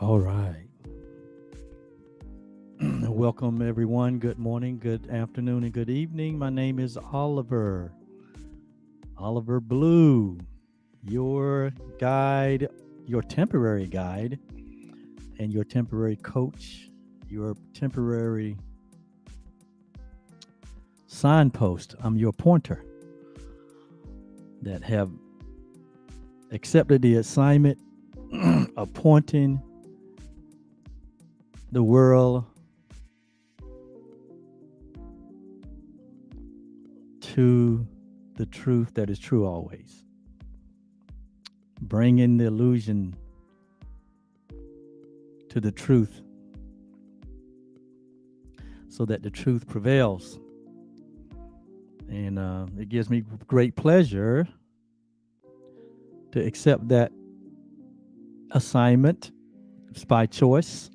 All right. Welcome, everyone. Good morning, good afternoon, and good evening. My name is Oliver Blue, your guide, your temporary guide, and your temporary coach, your temporary signpost. I'm your pointer that have accepted the assignment of pointing the world to the truth that is true always, bringing the illusion to the truth so that the truth prevails. And it gives me great pleasure to accept that assignment. It's by choice.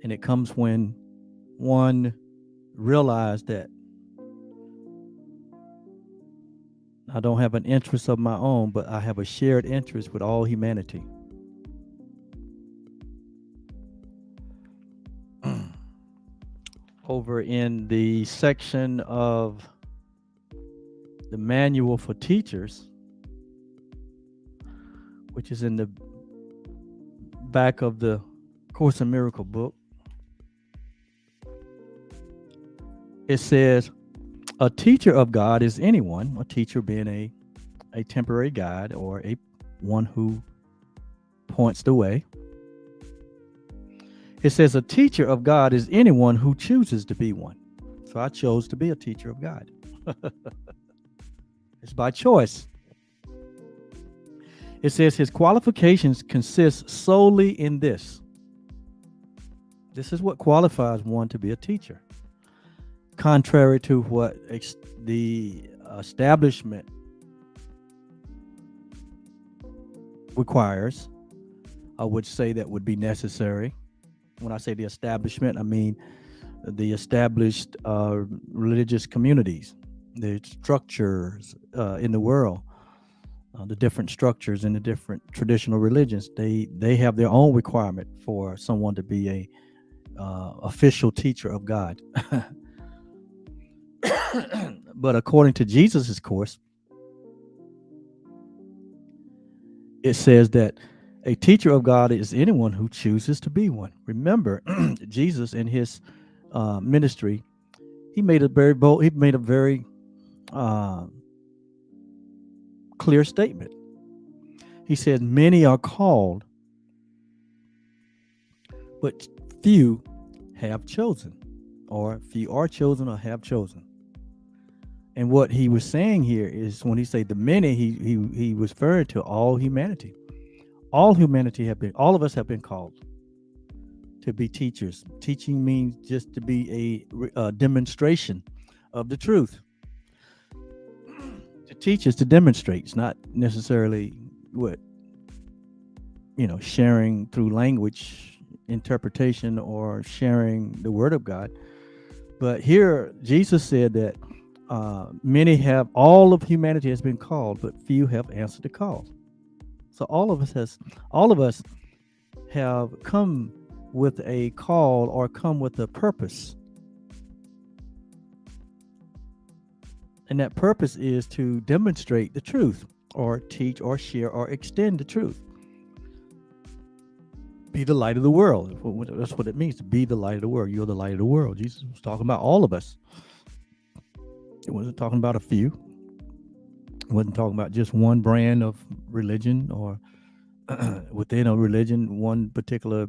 And it comes when one realizes that I don't have an interest of my own, but I have a shared interest with all humanity. Over in the section of the manual for teachers, which is in the back of the Course in Miracle book, it says, a teacher of God is anyone, a teacher being a temporary guide or a one who points the way. It says a teacher of God is anyone who chooses to be one. So I chose to be a teacher of God. It's by choice. It says his qualifications consist solely in this. This is what qualifies one to be a teacher. Contrary to what the establishment requires, I would say that would be necessary. When I say the establishment, I mean the established religious communities, the structures in the world, the different structures in the different traditional religions. They have their own requirement for someone to be a official teacher of God. But according to Jesus's course, it says that a teacher of God is anyone who chooses to be one. Remember, Jesus in his ministry, he made a very bold, he made a very clear statement. He said, many are called, but few have chosen, or few are chosen or have chosen. And what he was saying here is when he said the many, he was referring to all humanity. All humanity all of us have been called to be teachers. Teaching means just to be a demonstration of the truth. To teach is to demonstrate. It's not necessarily sharing through language, interpretation, or sharing the word of God. But here, Jesus said that all of humanity has been called, but few have answered the call. So all of us have come with a call or come with a purpose. And that purpose is to demonstrate the truth, or teach, or share, or extend the truth. Be the light of the world. That's what it means to be the light of the world. You're the light of the world. Jesus was talking about all of us. It wasn't talking about a few. It wasn't talking about just one brand of religion or within a religion, one particular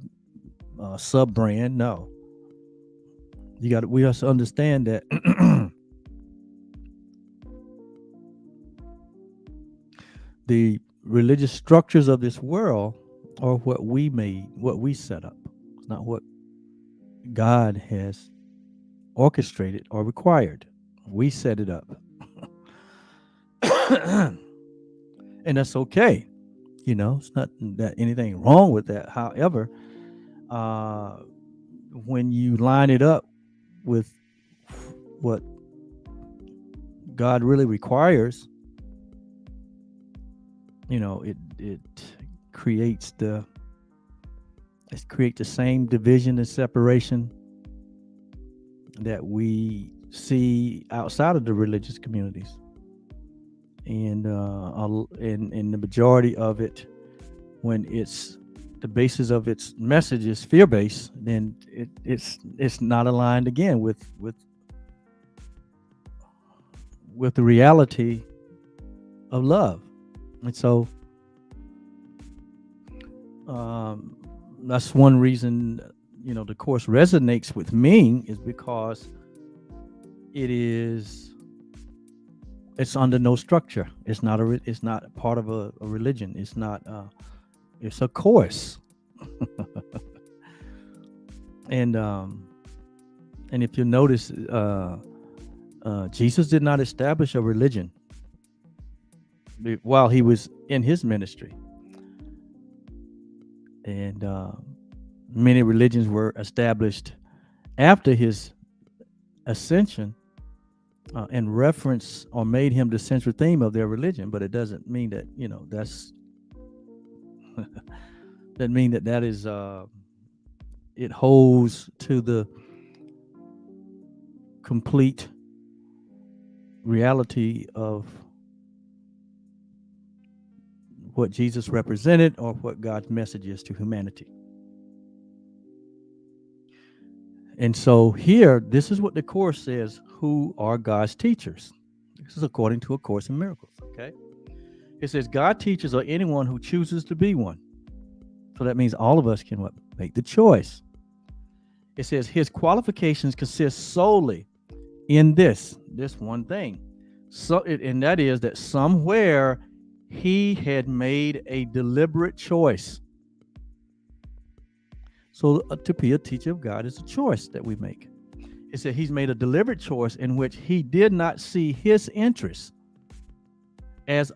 sub brand. No. We have to understand that the religious structures of this world are what we made, what we set up. It's not what God has orchestrated or required. We set it up. And that's okay. It's not that anything wrong with that. However, when you line it up with what God really requires, it creates the same division and separation that we see outside of the religious communities, and the majority of it, when it's the basis of its message is fear based, then it's not aligned again with the reality of love. And so that's one reason the course resonates with me, is because it's under no structure. It's not part of a religion. It's not it's a course. and if you notice, Jesus did not establish a religion while he was in his ministry. And many religions were established after his ascension, and reference or made him the central theme of their religion. But it doesn't mean that that's doesn't mean that is it holds to the complete reality of what Jesus represented or what God's message is to humanity. And so here, this is what the Course says, who are God's teachers. This is according to A Course in Miracles, okay? It says, God teaches or anyone who chooses to be one. So that means all of us can make the choice. It says his qualifications consist solely in this one thing. And that is that somewhere he had made a deliberate choice. So to be a teacher of God is a choice that we make. It said he's made a deliberate choice in which he did not see his interests as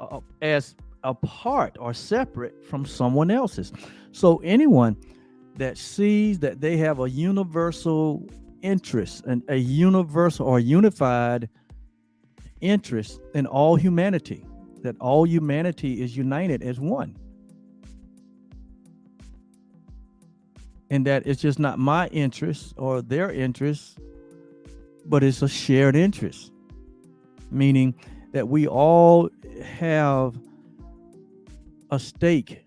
apart or separate from someone else's. So anyone that sees that they have a universal interest and a universal or unified interest in all humanity, that all humanity is united as one, and that it's just not my interest or their interest, but it's a shared interest, meaning that we all have a stake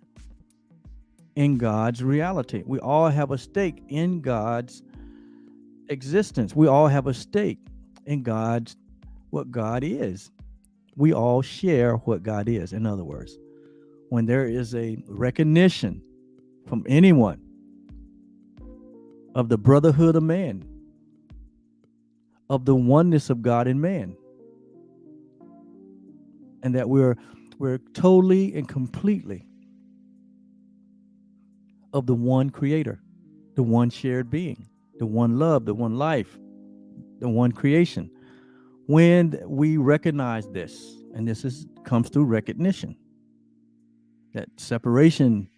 in God's reality. We all have a stake in God's existence. We all have a stake in what God is. We all share what God is. In other words, when there is a recognition from anyone of the brotherhood of man, of the oneness of God and man, and that we're totally and completely of the one creator, the one shared being, the one love, the one life, the one creation. When we recognize this, and this comes through recognition, that separation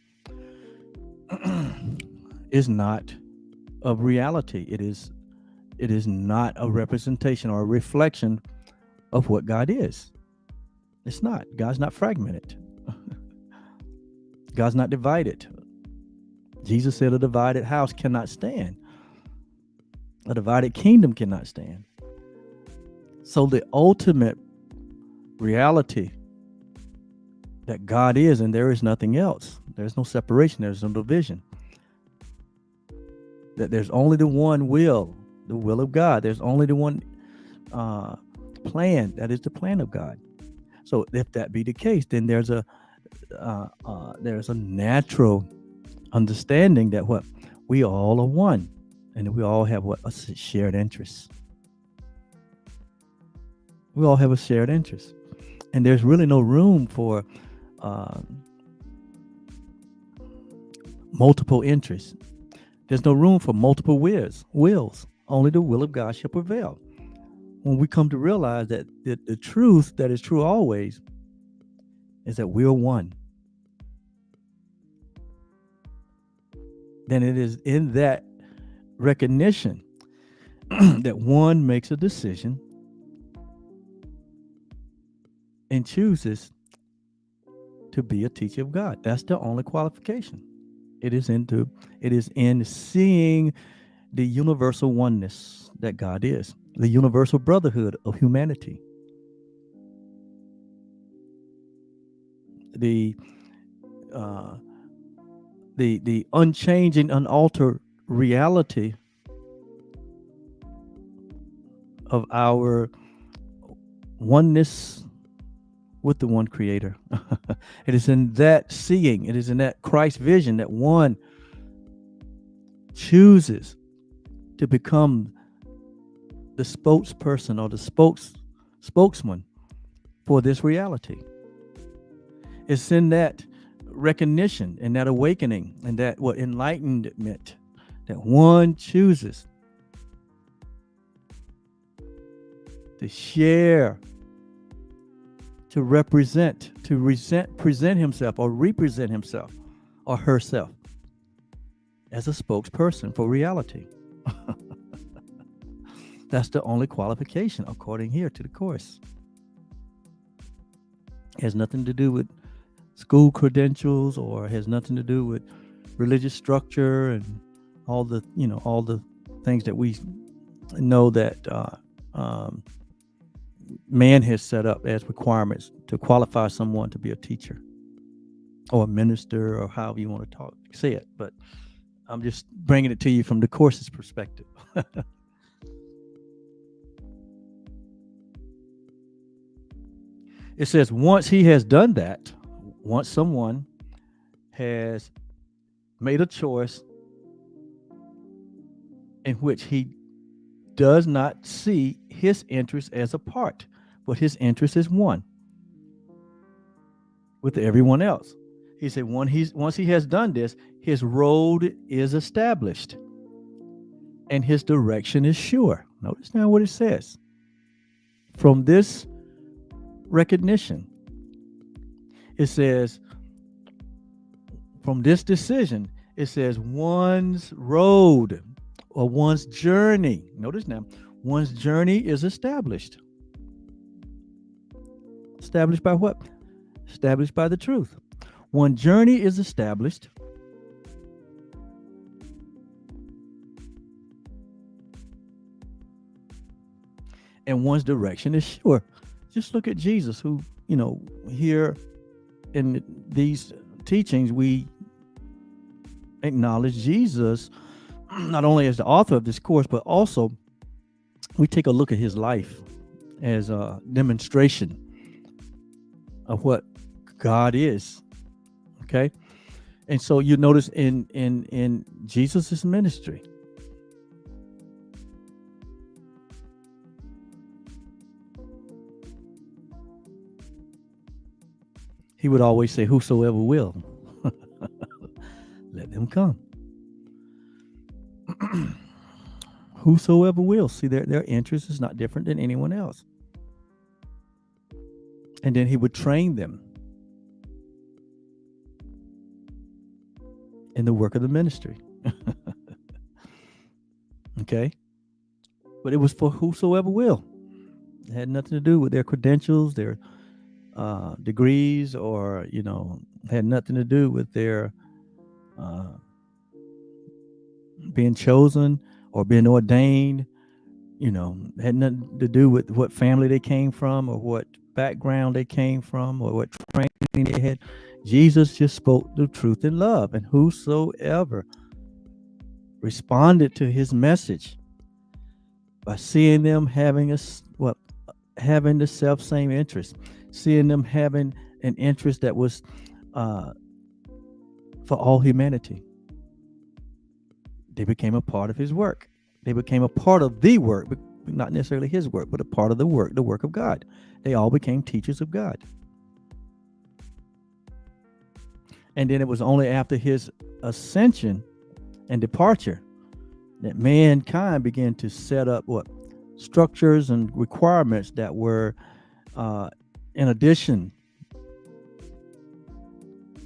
is not of reality. It is not a representation or a reflection of what God is. It's not. God's not fragmented. God's not divided. Jesus said a divided house cannot stand. A divided kingdom cannot stand. So the ultimate reality that God is, and there is nothing else. There's no separation. There's no division. That there's only the one will, the will of God. There's only the one plan. That is the plan of God. So if that be the case, then there's a natural understanding that we all are one, and we all have a shared interest. We all have a shared interest, and there's really no room for multiple interests. There's no room for multiple wills. Only the will of God shall prevail. When we come to realize that the truth that is true always is that we're one, then it is in that recognition that one makes a decision and chooses to be a teacher of God. That's the only qualification. It is in seeing the universal oneness that God is, the universal brotherhood of humanity, the uh, the unchanging, unaltered reality of our oneness with the one Creator. It is in that seeing, it is in that Christ vision that one chooses to become the spokesperson or the spokesman for this reality. It's in that recognition and that awakening and that enlightenment that one chooses to share, to represent, present himself or represent himself or herself as a spokesperson for reality. That's the only qualification according here to the course. It has nothing to do with school credentials or has nothing to do with religious structure and all the things that we know that man has set up as requirements to qualify someone to be a teacher or a minister or however you want to say it. But I'm just bringing it to you from the course's perspective. It says once he has done that, once someone has made a choice in which he does not see his interest as a part, but his interest is one with everyone else. He said once he has done this, his road is established and his direction is sure. Notice now what it says. From this recognition, it says, from this decision, it says one's road or one's journey. Notice now, one's journey is established. Established by what? Established by the truth. One journey is established. And one's direction is sure. Just look at Jesus, who, here in these teachings, we acknowledge Jesus not only as the author of this course, but also we take a look at his life as a demonstration of what God is. Okay. And so you notice in Jesus's ministry, he would always say, whosoever will, let them come. Whosoever will. See, their interest is not different than anyone else. And then he would train them in the work of the ministry. Okay? But it was for whosoever will. It had nothing to do with their credentials, their degrees, or, had nothing to do with their being chosen or being ordained. Had nothing to do with what family they came from or what background they came from or what training they had. Jesus just spoke the truth in love, and whosoever responded to his message by seeing them having the self same interest, seeing them having an interest that was for all humanity, they became a part of his work. They became a part of the work, not necessarily his work, but a part of the work of God. They all became teachers of God. And then it was only after his ascension and departure that mankind began to set up structures and requirements that were in addition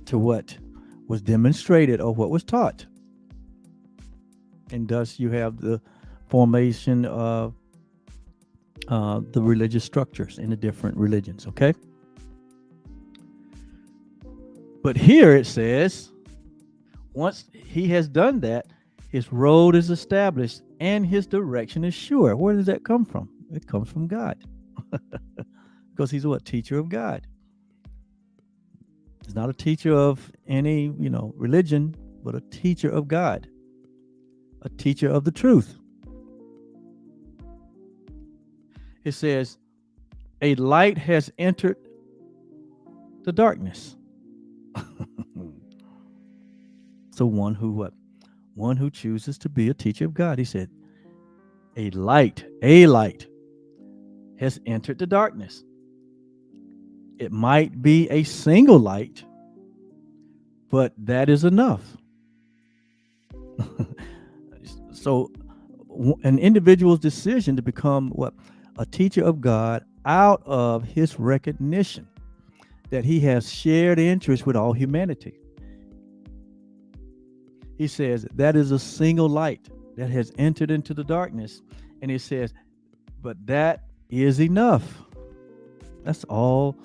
to what was demonstrated or what was taught. And thus you have the formation of the religious structures in the different religions. Okay. But here it says, once he has done that, his road is established and his direction is sure. Where does that come from? It comes from God. Because he's what? Teacher of God. He's not a teacher of any, religion, but a teacher of God, a teacher of the truth. It says, a light has entered the darkness. So one who what? One who chooses to be a teacher of God. He said, a light has entered the darkness. It might be a single light, but that is enough. So an individual's decision to become what? A teacher of God out of his recognition that he has shared interest with all humanity. He says that is a single light that has entered into the darkness. And he says, but that is enough. That's all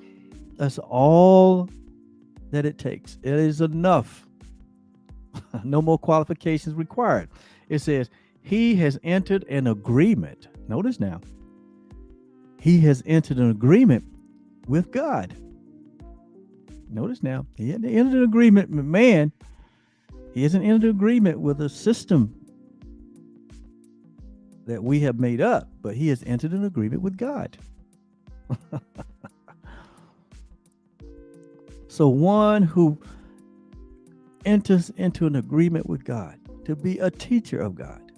that it takes. It is enough. No more qualifications required. It says he has entered an agreement. Notice now. He has entered an agreement with God. Notice now. He hasn't entered an agreement with man. He hasn't entered an agreement with a system that we have made up, but he has entered an agreement with God. So one who enters into an agreement with God to be a teacher of God,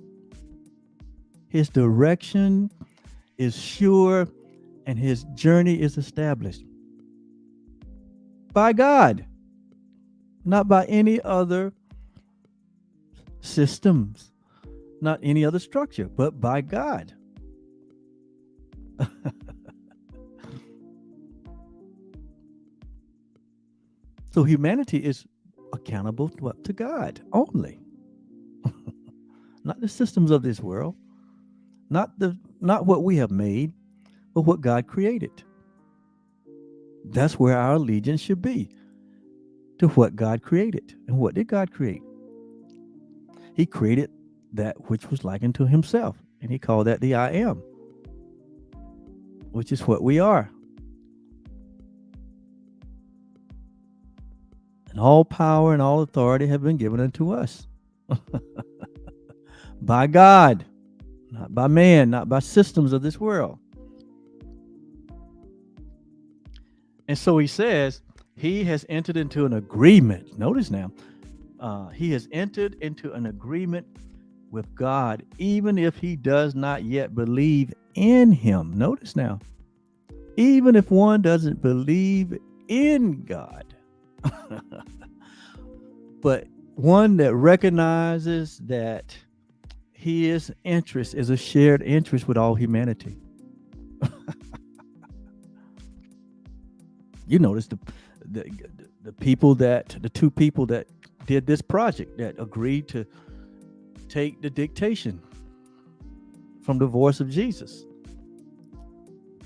his direction is sure and his journey is established by God, not by any other systems, not any other structure, but by God. So humanity is accountable to what? To God only. Not the systems of this world, not what we have made, but what God created. That's where our allegiance should be, to what God created. And what did God create? He created that which was likened to himself, and he called that the I am, which is what we are. And all power and all authority have been given unto us by God, not by man, not by systems of this world. And so he says he has entered into an agreement. Notice now, he has entered into an agreement with God, even if he does not yet believe in him. Notice now, even if one doesn't believe in God, but one that recognizes that his interest is a shared interest with all humanity. You notice the people the two people that did this project that agreed to take the dictation from the voice of Jesus.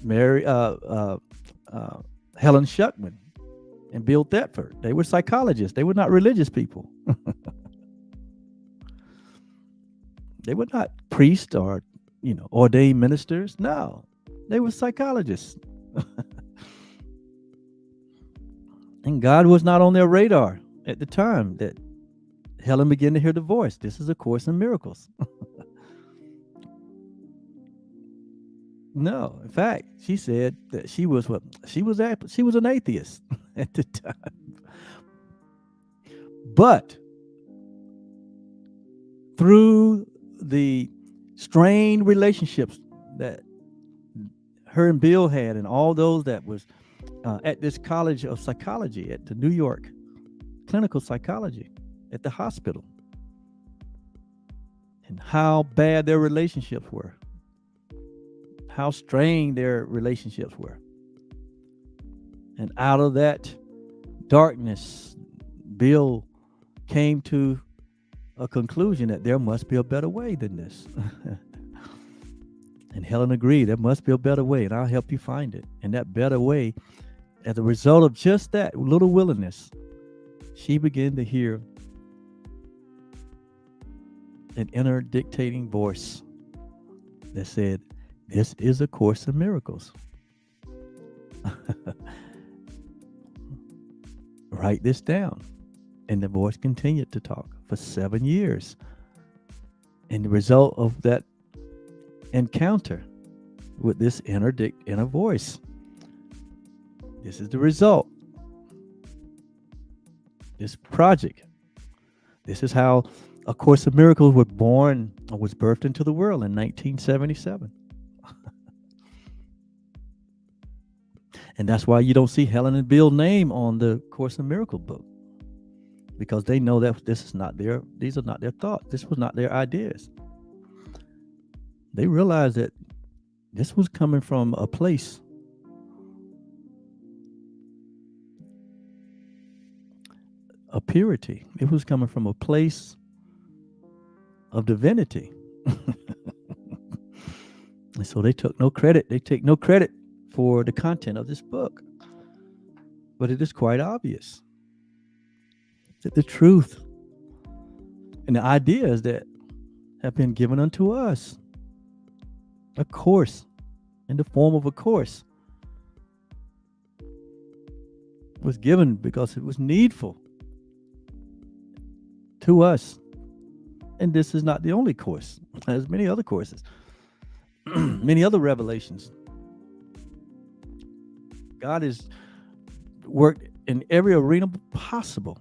Helen Schuckman and Bill Thetford. They were psychologists. They were not religious people. They were not priests or, ordained ministers. No, they were psychologists. And God was not on their radar at the time that Helen began to hear the voice. This is A Course in Miracles. No, in fact, she said that she was an atheist at the time. But through the strained relationships that her and Bill had, and all those that was at this college of psychology at the New York clinical psychology at the hospital, and how bad their relationships were, how strained their relationships were. And out of that darkness, Bill came to a conclusion that there must be a better way than this. And Helen agreed, there must be a better way, and I'll help you find it. And that better way, as a result of just that little willingness, she began to hear an inner dictating voice that said, "This is a course of miracles." Write this down. And the voice continued to talk for 7 years. And the result of that encounter with this inner voice, this is the result. This project. This is how A Course of Miracles was born or was birthed into the world in 1977. And that's why you don't see Helen and Bill's name on the Course of Miracle book, because they know that these are not their thoughts. This was not their ideas. They realized that this was coming from a place of purity. It was coming from a place of divinity. And so they took no credit. They take no credit for the content of this book. But it is quite obvious that the truth and the ideas that have been given unto us, a course in the form of a course, was given because it was needful to us. And this is not the only course. There's many other courses, many other revelations. God has worked in every arena possible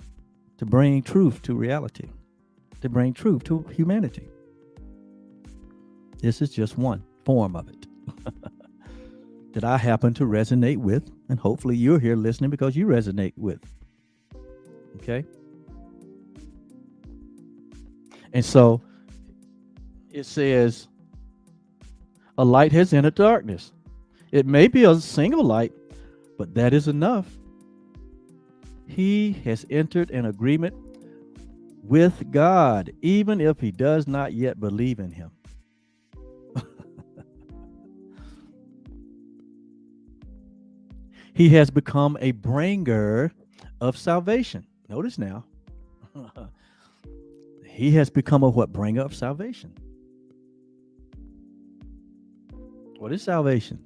to bring truth to reality, to bring truth to humanity. This is just one form of it that I happen to resonate with, and hopefully you're here listening because you resonate with. Okay? And so it says, a light has entered darkness. It may be a single light, but that is enough. He has entered an agreement with God, even if he does not yet believe in him. He has become a bringer of salvation. Notice now. He has become a what? Bringer of salvation. What is salvation?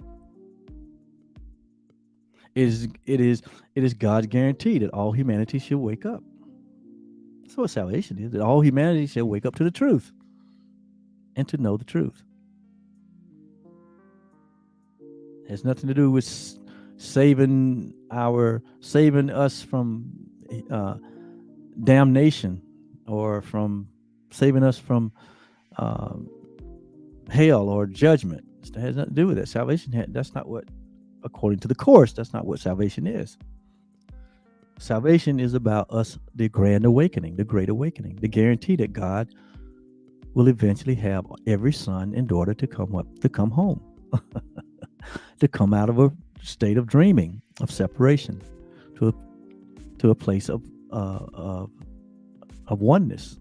It is God's guarantee that all humanity should wake up. That's what salvation is, that all humanity shall wake up to the truth and to know the truth. It has nothing to do with saving us from damnation, or from saving us from hell or judgment. It has nothing to do with that. Salvation, that's not what, according to the Course, that's not what salvation is. Salvation is about us, the grand awakening, the great awakening, the guarantee that God will eventually have every son and daughter to come home, to come out of a state of dreaming, of separation, to a place of oneness,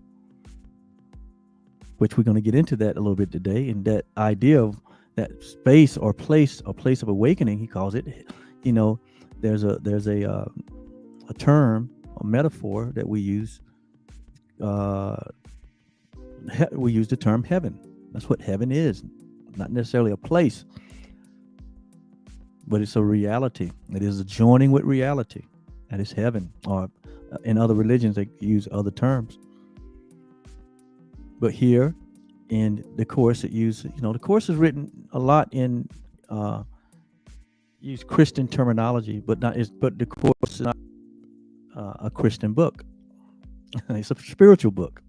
which we're going to get into that a little bit today. And that idea of that space or place of awakening, he calls it. There's a term, a metaphor that we use. We use the term heaven. That's what heaven is. Not necessarily a place, but it's a reality. It is a joining with reality. That is heaven. Or in other religions, they use other terms. But here in the Course, it uses, the Course is written a lot in use Christian terminology, but the Course is not a Christian book. It's a spiritual book,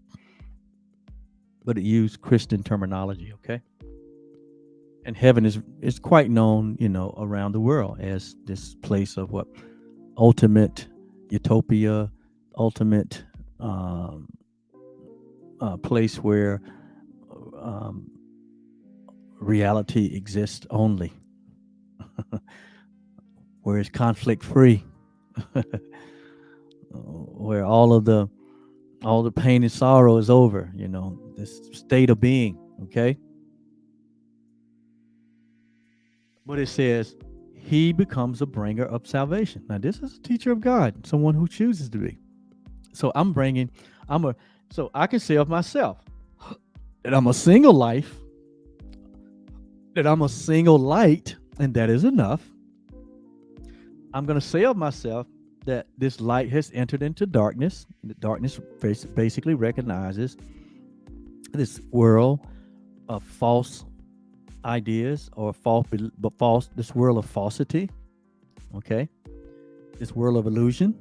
but it used Christian terminology. Okay. And heaven is quite known, around the world as this place of what? Ultimate utopia, ultimate place where reality exists only, where it's conflict free, where all the pain and sorrow is over, this state of being. Okay. But it says he becomes a bringer of salvation. Now, this is a teacher of God, someone who chooses to be. So I'm a, so I can say of myself that I'm a single life, that I'm a single light, and that is enough. I'm going to say of myself that this light has entered into darkness. The darkness basically recognizes this world of false ideas or false this world of falsity. Okay, this world of illusion,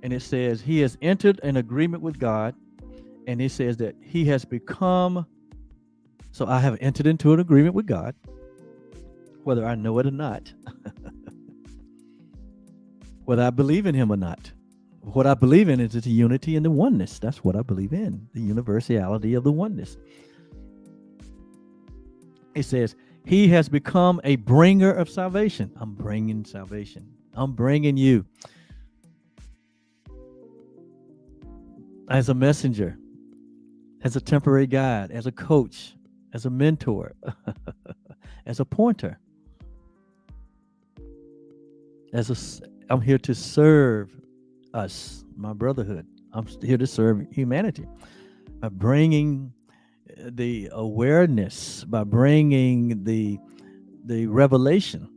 and it says he has entered an agreement with God, and it says that he has become. So I have entered into an agreement with God, whether I know it or not, whether I believe in him or not. What I believe in is the unity and the oneness. That's what I believe in, the universality of the oneness. It says, he has become a bringer of salvation. I'm bringing salvation. I'm bringing you as a messenger, as a temporary guide, as a coach, as a mentor, as a pointer, I'm here to serve us, my brotherhood. I'm here to serve humanity by bringing the awareness, by bringing the revelation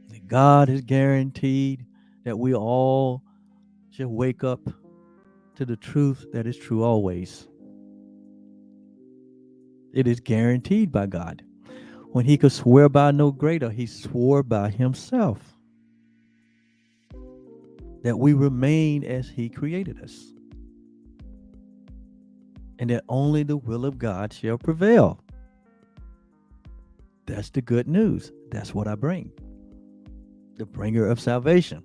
that God has guaranteed that we all should wake up to the truth that is true always. It is guaranteed by God. When he could swear by no greater, he swore by himself that we remain as he created us, and that only the will of God shall prevail. That's the good news. That's what I bring, the bringer of salvation.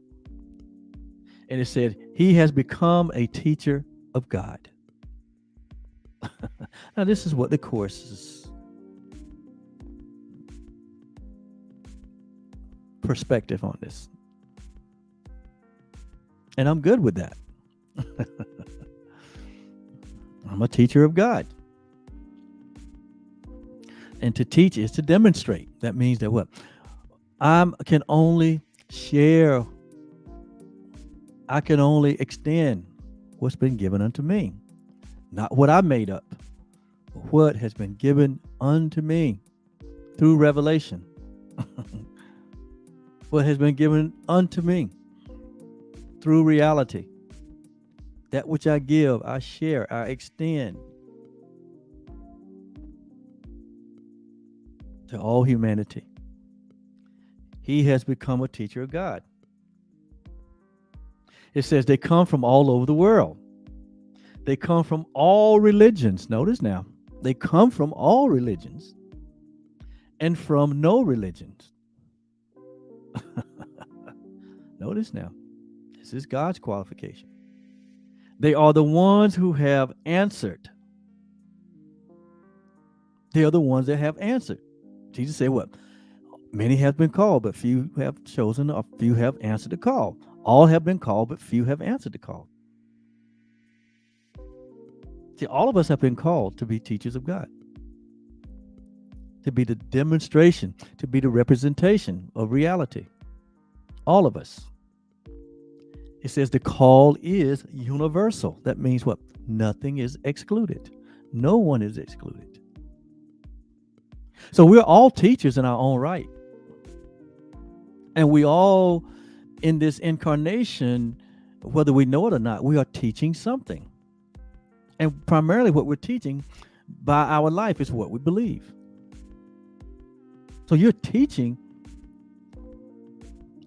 And it said, he has become a teacher of God. Now, this is what the course's perspective on this. And I'm good with that. I'm a teacher of God. And to teach is to demonstrate. That means that what? I can only share, I can only extend what's been given unto me. Not what I made up, but what has been given unto me through revelation. What has been given unto me through reality. That which I give, I share, I extend to all humanity. He has become a teacher of God. It says they come from all over the world. They come from all religions. Notice now, they come from all religions and from no religions. Notice now, this is God's qualification. They are the ones who have answered. They are the ones that have answered. Jesus said what? Many have been called, but few have chosen, or few have answered the call. All have been called, but few have answered the call. See, all of us have been called to be teachers of God, to be the demonstration, to be the representation of reality. All of us. It says the call is universal. That means what? Nothing is excluded. No one is excluded. So we're all teachers in our own right. And we all, in this incarnation, whether we know it or not, we are teaching something. And primarily what we're teaching by our life is what we believe. So you're teaching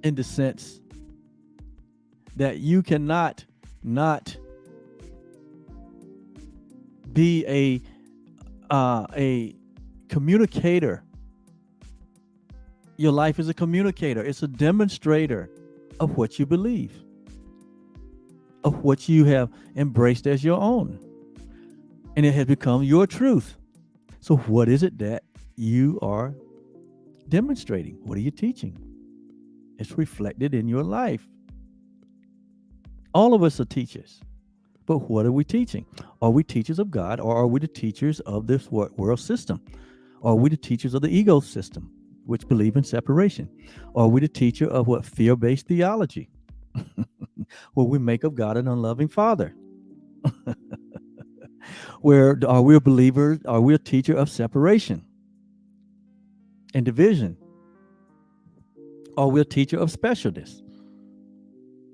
in the sense that you cannot not be a communicator. Your life is a communicator. It's a demonstrator of what you believe, of what you have embraced as your own. And it has become your truth. So what is it that you are demonstrating? What are you teaching? It's reflected in your life. All of us are teachers. But what are we teaching? Are we teachers of God, or are we the teachers of this world system? Are we the teachers of the ego system, which believe in separation? Or are we the teacher of what? Fear-based theology. where we make of God an unloving father. Where are we a believer? Are we a teacher of separation and division? Are we a teacher of specialness?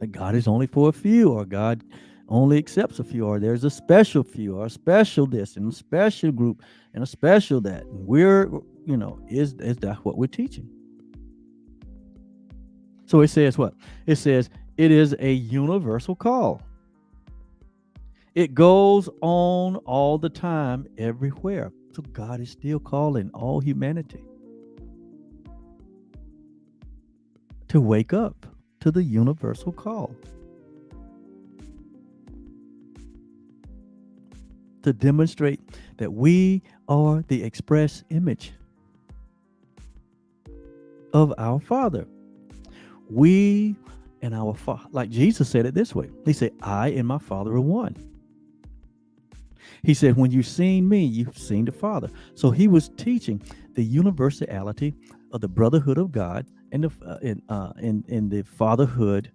That God is only for a few, or God only accepts a few, or there's a special few, or a special this, and a special group, and a special that. And we're, is that what we're teaching? So it says what? It says it is a universal call. It goes on all the time, everywhere. So God is still calling all humanity to wake up to the universal call, to demonstrate that we are the express image of our Father. We and our Father, like Jesus said it this way. He said, I and my Father are one. He said, when you've seen me, you've seen the Father. So he was teaching the universality of the brotherhood of God and in the fatherhood,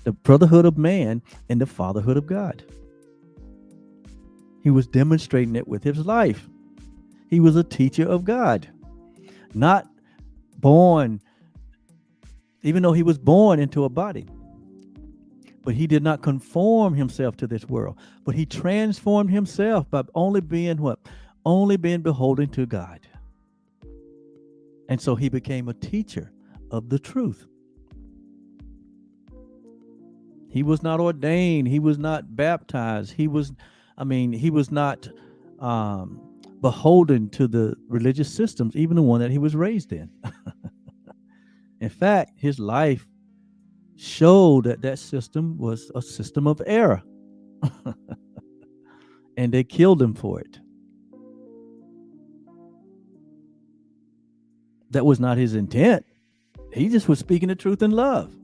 the brotherhood of man and the fatherhood of God. He was demonstrating it with his life. He was a teacher of God, not born, even though he was born into a body. But he did not conform himself to this world, but he transformed himself by only being what? Only being beholden to God. And so he became a teacher of the truth. He was not ordained. He was not baptized. He was not beholden to the religious systems, even the one that he was raised in. In fact, his life showed that system was a system of error. And they killed him for it. That was not his intent. He just was speaking the truth in love.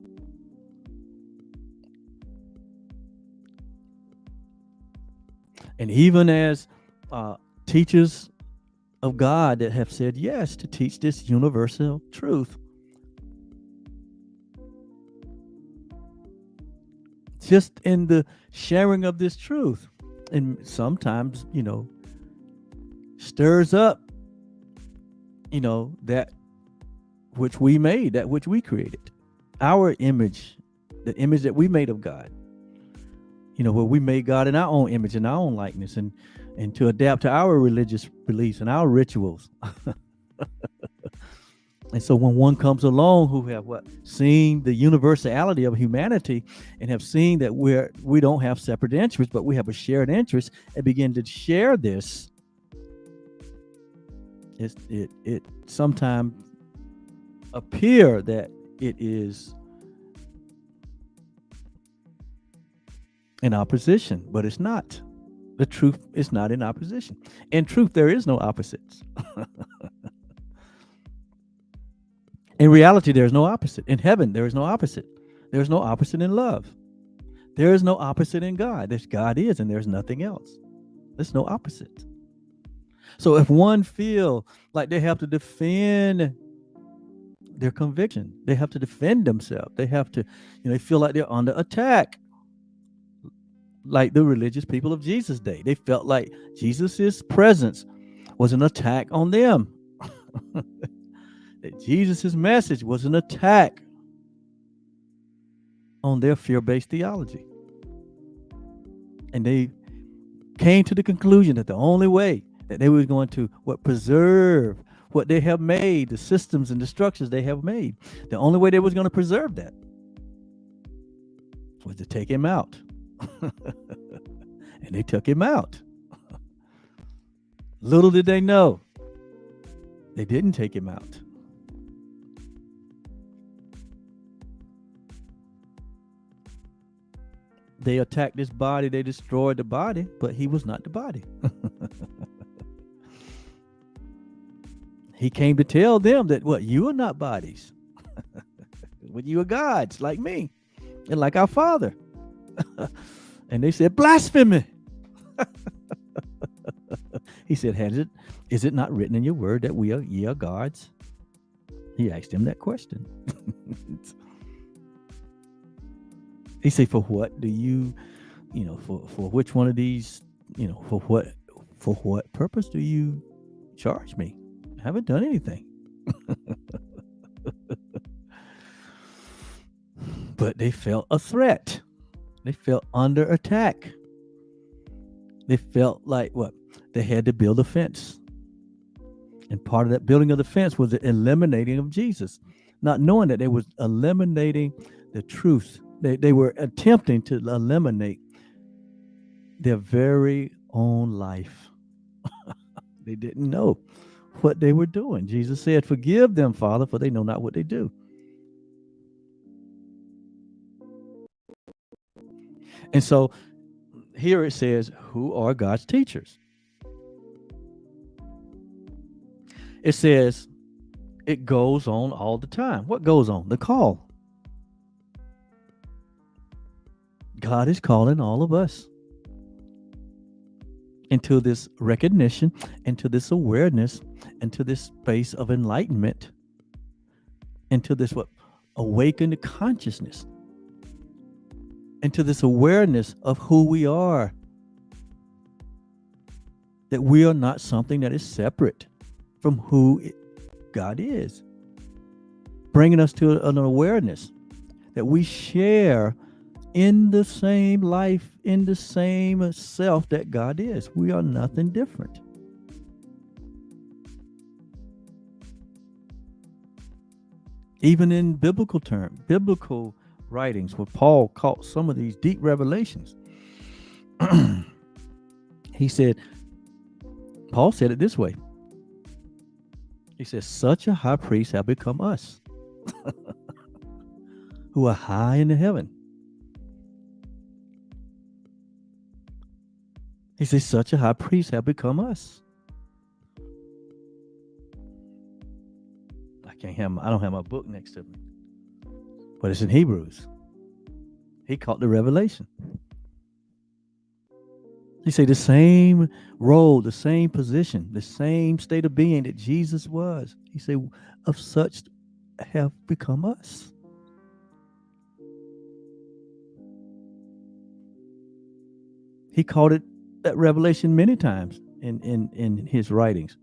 And even as teachers of God that have said yes to teach this universal truth, just in the sharing of this truth, and sometimes, stirs up, that which we made, that which we created, our image, the image that we made of God, where we made God in our own image and our own likeness, and to adapt to our religious beliefs and our rituals. And so when one comes along who have seen the universality of humanity and have seen that we don't have separate interests, but we have a shared interest, and begin to share this, it sometimes appear that it is in opposition, but it's not. The truth is not in opposition. In truth, there is no opposites. In reality, there is no opposite. In heaven, there is no opposite. There is no opposite in love. There is no opposite in God. There's God is, and there's nothing else. There's no opposite. So if one feel like they have to defend their conviction, they have to defend themselves, they have to, they feel like they're under attack. Like the religious people of Jesus' day, they felt like Jesus's presence was an attack on them. That Jesus' message was an attack on their fear-based theology. And they came to the conclusion that the only way that they were going to preserve what they have made, the systems and the structures they have made, the only way they was going to preserve that was to take him out. And they took him out. Little did they know, they didn't take him out. They attacked his body, they destroyed the body, but he was not the body. He came to tell them that you are not bodies. But you are gods like me and like our Father. And they said, blasphemy. He said, is it not written in your word that ye are gods? He asked him that question. He said, for what do you, for which one of these, for what purpose do you charge me? I haven't done anything. But they felt a threat. They felt under attack. They felt like what? They had to build a fence. And part of that building of the fence was the eliminating of Jesus, not knowing that they was eliminating the truth. They were attempting to eliminate their very own life. They didn't know what they were doing. Jesus said, "Forgive them, Father, for they know not what they do." And so here it says, who are God's teachers? It says it goes on all the time. What goes on? The call. God is calling all of us into this recognition, into this awareness, into this space of enlightenment, into this what? Awakened consciousness, into this awareness of who we are. That we are not something that is separate from who God is. Bringing us to an awareness that we share in the same life, in the same self that God is. We are nothing different. Even in biblical terms, biblical writings, where Paul caught some of these deep revelations, Paul said it this way. He says, such a high priest have become us, who are high in the heaven. He says, such a high priest have become us. I don't have my book next to me, but it's in Hebrews. He caught the revelation. He said the same role, the same position, the same state of being that Jesus was. He said, of such have become us. He called it that revelation many times in his writings.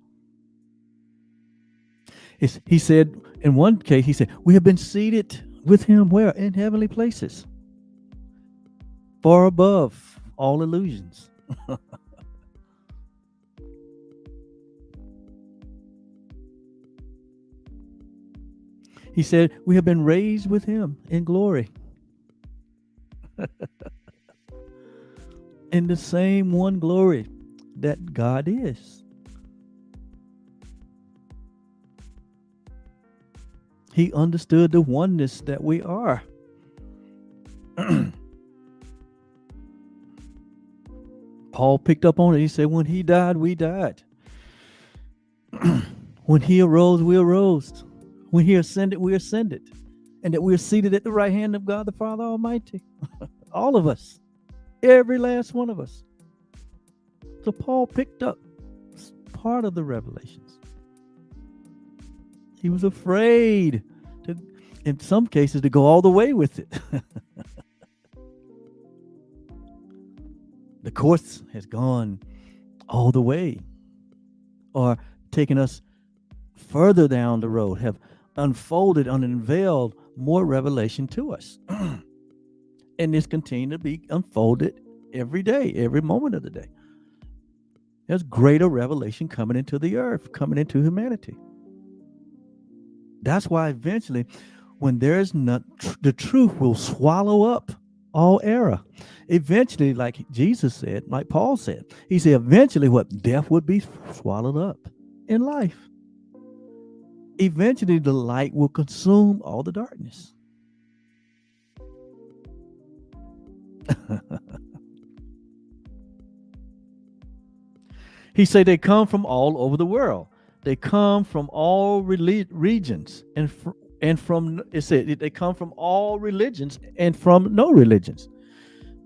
He said, in one case, he said, we have been seated with him where? In heavenly places, far above all illusions. He said, we have been raised with him in glory. In the same one glory that God is. He understood the oneness that we are. Paul picked up on it. He said, when he died, we died. When he arose, we arose. When he ascended, we ascended. And that we are seated at the right hand of God the Father Almighty. All of us. Every last one of us. So Paul picked up part of the revelations. He was afraid to, in some cases, to go all the way with it. The course has gone all the way, or taken us further down the road, have unfolded and unveiled more revelation to us. And this continue to be unfolded every day, every moment of the day. There's greater revelation coming into the earth, coming into humanity. That's why eventually, when there's not, the truth will swallow up all error. Eventually, like Jesus said, like Paul said, he said, eventually what? Death would be swallowed up in life. Eventually, the light will consume all the darkness. He said they come from all over the world. They come from all regions, and from it said they come from all religions and from no religions.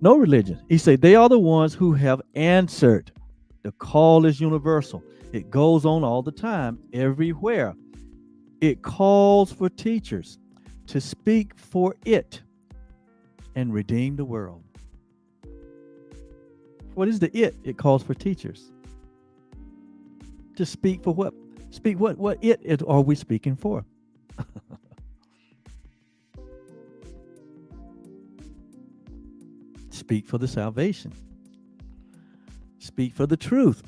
No religion. He said they are the ones who have answered. The call is universal. It goes on all the time, everywhere. It calls for teachers to speak for it and redeem the world. What is the it? It calls for teachers to speak for what? Speak what? What it are we speaking for? Speak for the salvation. Speak for the truth.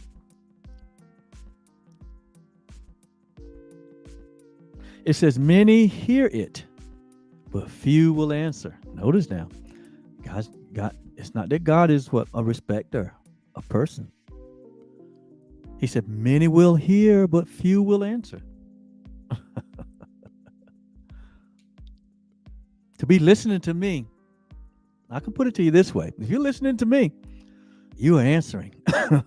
It says, many hear it, but few will answer. Notice now, God, it's not that God is what a respecter, a person. He said, many will hear, but few will answer. To be listening to me, I can put it to you this way. If you're listening to me, you are answering. If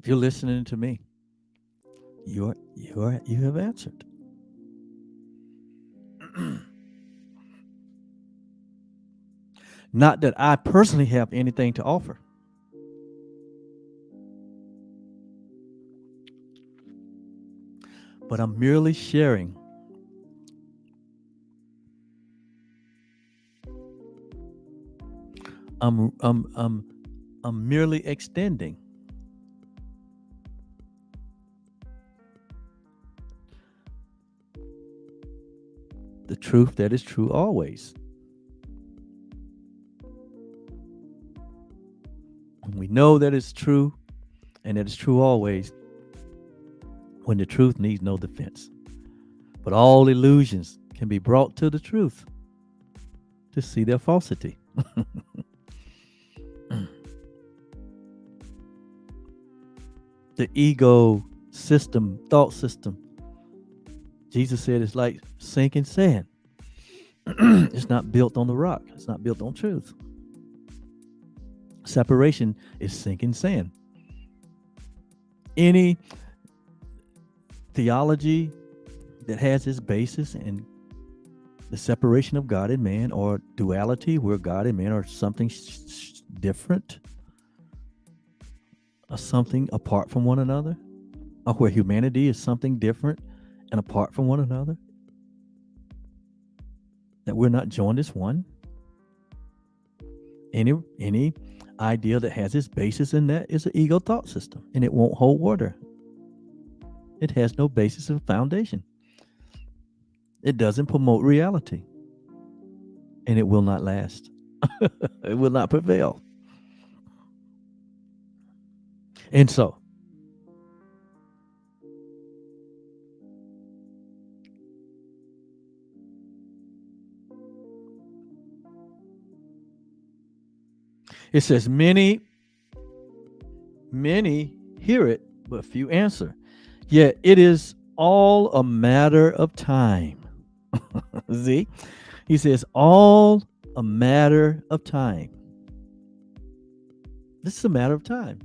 you're listening to me, you have answered. Not that I personally have anything to offer. But I'm merely sharing. I'm merely extending the truth that is true always. And we know that it's true and that it's true always when the truth needs no defense. But all illusions can be brought to the truth to see their falsity. The ego system, thought system, Jesus said it's like sinking sand. It's not built on the rock. It's not built on truth. Separation is sinking sand. Any theology that has its basis in the separation of God and man, or duality where God and man are something different, or something apart from one another, or where humanity is something different and apart from one another, that we're not joined as one. Any idea that has its basis in that is an ego thought system, and it won't hold water. It has no basis of foundation. It doesn't promote reality, and it will not last. It will not prevail. And so, it says, many hear it, but few answer. Yet it is all a matter of time. See? He says, all a matter of time. This is a matter of time.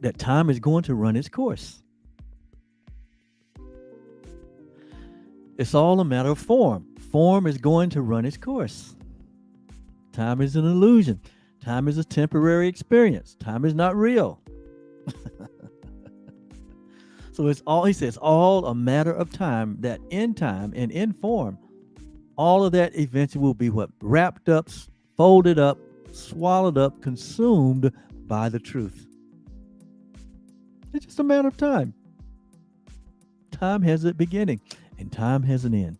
That time is going to run its course. It's all a matter of form. Form is going to run its course. Time is an illusion. Time is a temporary experience. Time is not real. So it's all, he says, all a matter of time, that in time and in form, all of that eventually will be what? Wrapped up, folded up, swallowed up, consumed by the truth. It's just a matter of time. Time has a beginning and time has an end.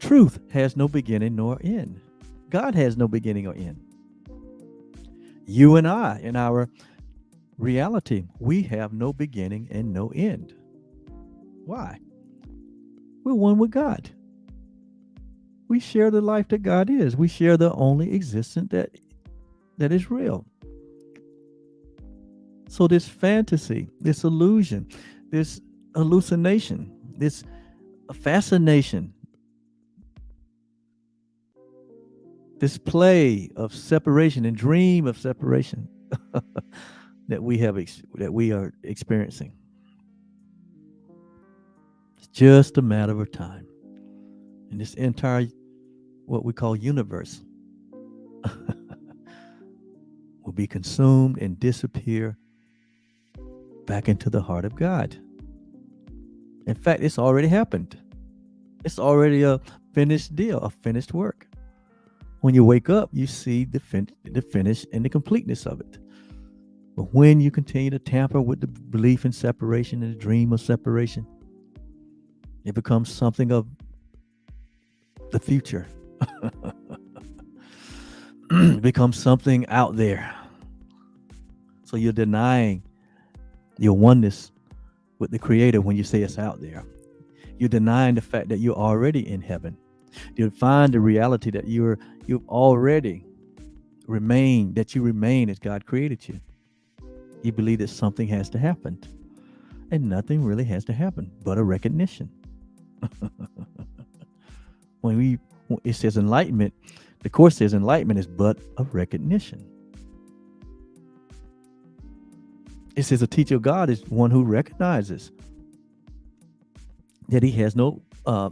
Truth has no beginning nor end. God has no beginning or end. You and I, in our reality, we have no beginning and no end. Why? We're one with God. We share the life that God is. We share the only existence that is real. So this fantasy, this illusion, this hallucination, this fascination, this play of separation and dream of separation that we are experiencing, it's just a matter of time. And this entire, what we call universe, will be consumed and disappear back into the heart of God. In fact, it's already happened. It's already a finished deal, a finished work. When you wake up, you see the finish and the completeness of it. But when you continue to tamper with the belief in separation and the dream of separation, it becomes something of the future. It becomes something out there. So you're denying your oneness with the Creator when you say it's out there. You're denying the fact that you're already in heaven. You find the reality that you've already remained, that you remain as God created you. You believe that something has to happen, and nothing really has to happen but a recognition. When it says enlightenment, the Course says enlightenment is but a recognition. It says a teacher of God is one who recognizes that he has no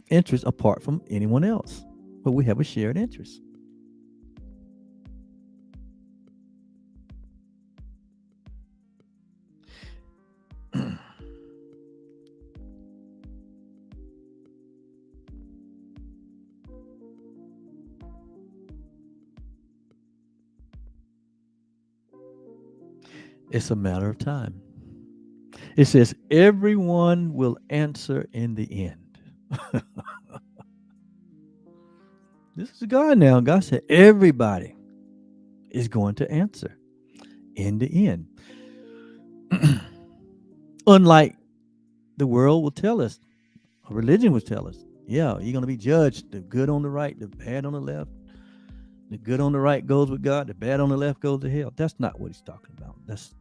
interest apart from anyone else, but we have a shared interest. It's a matter of time. It says everyone will answer in the end. This is God now. God said everybody is going to answer in the end. Unlike the world will tell us, religion will tell us, yeah, you're going to be judged. The good on the right, the bad on the left. The good on the right goes with God. The bad on the left goes to hell. That's not what he's talking about. That's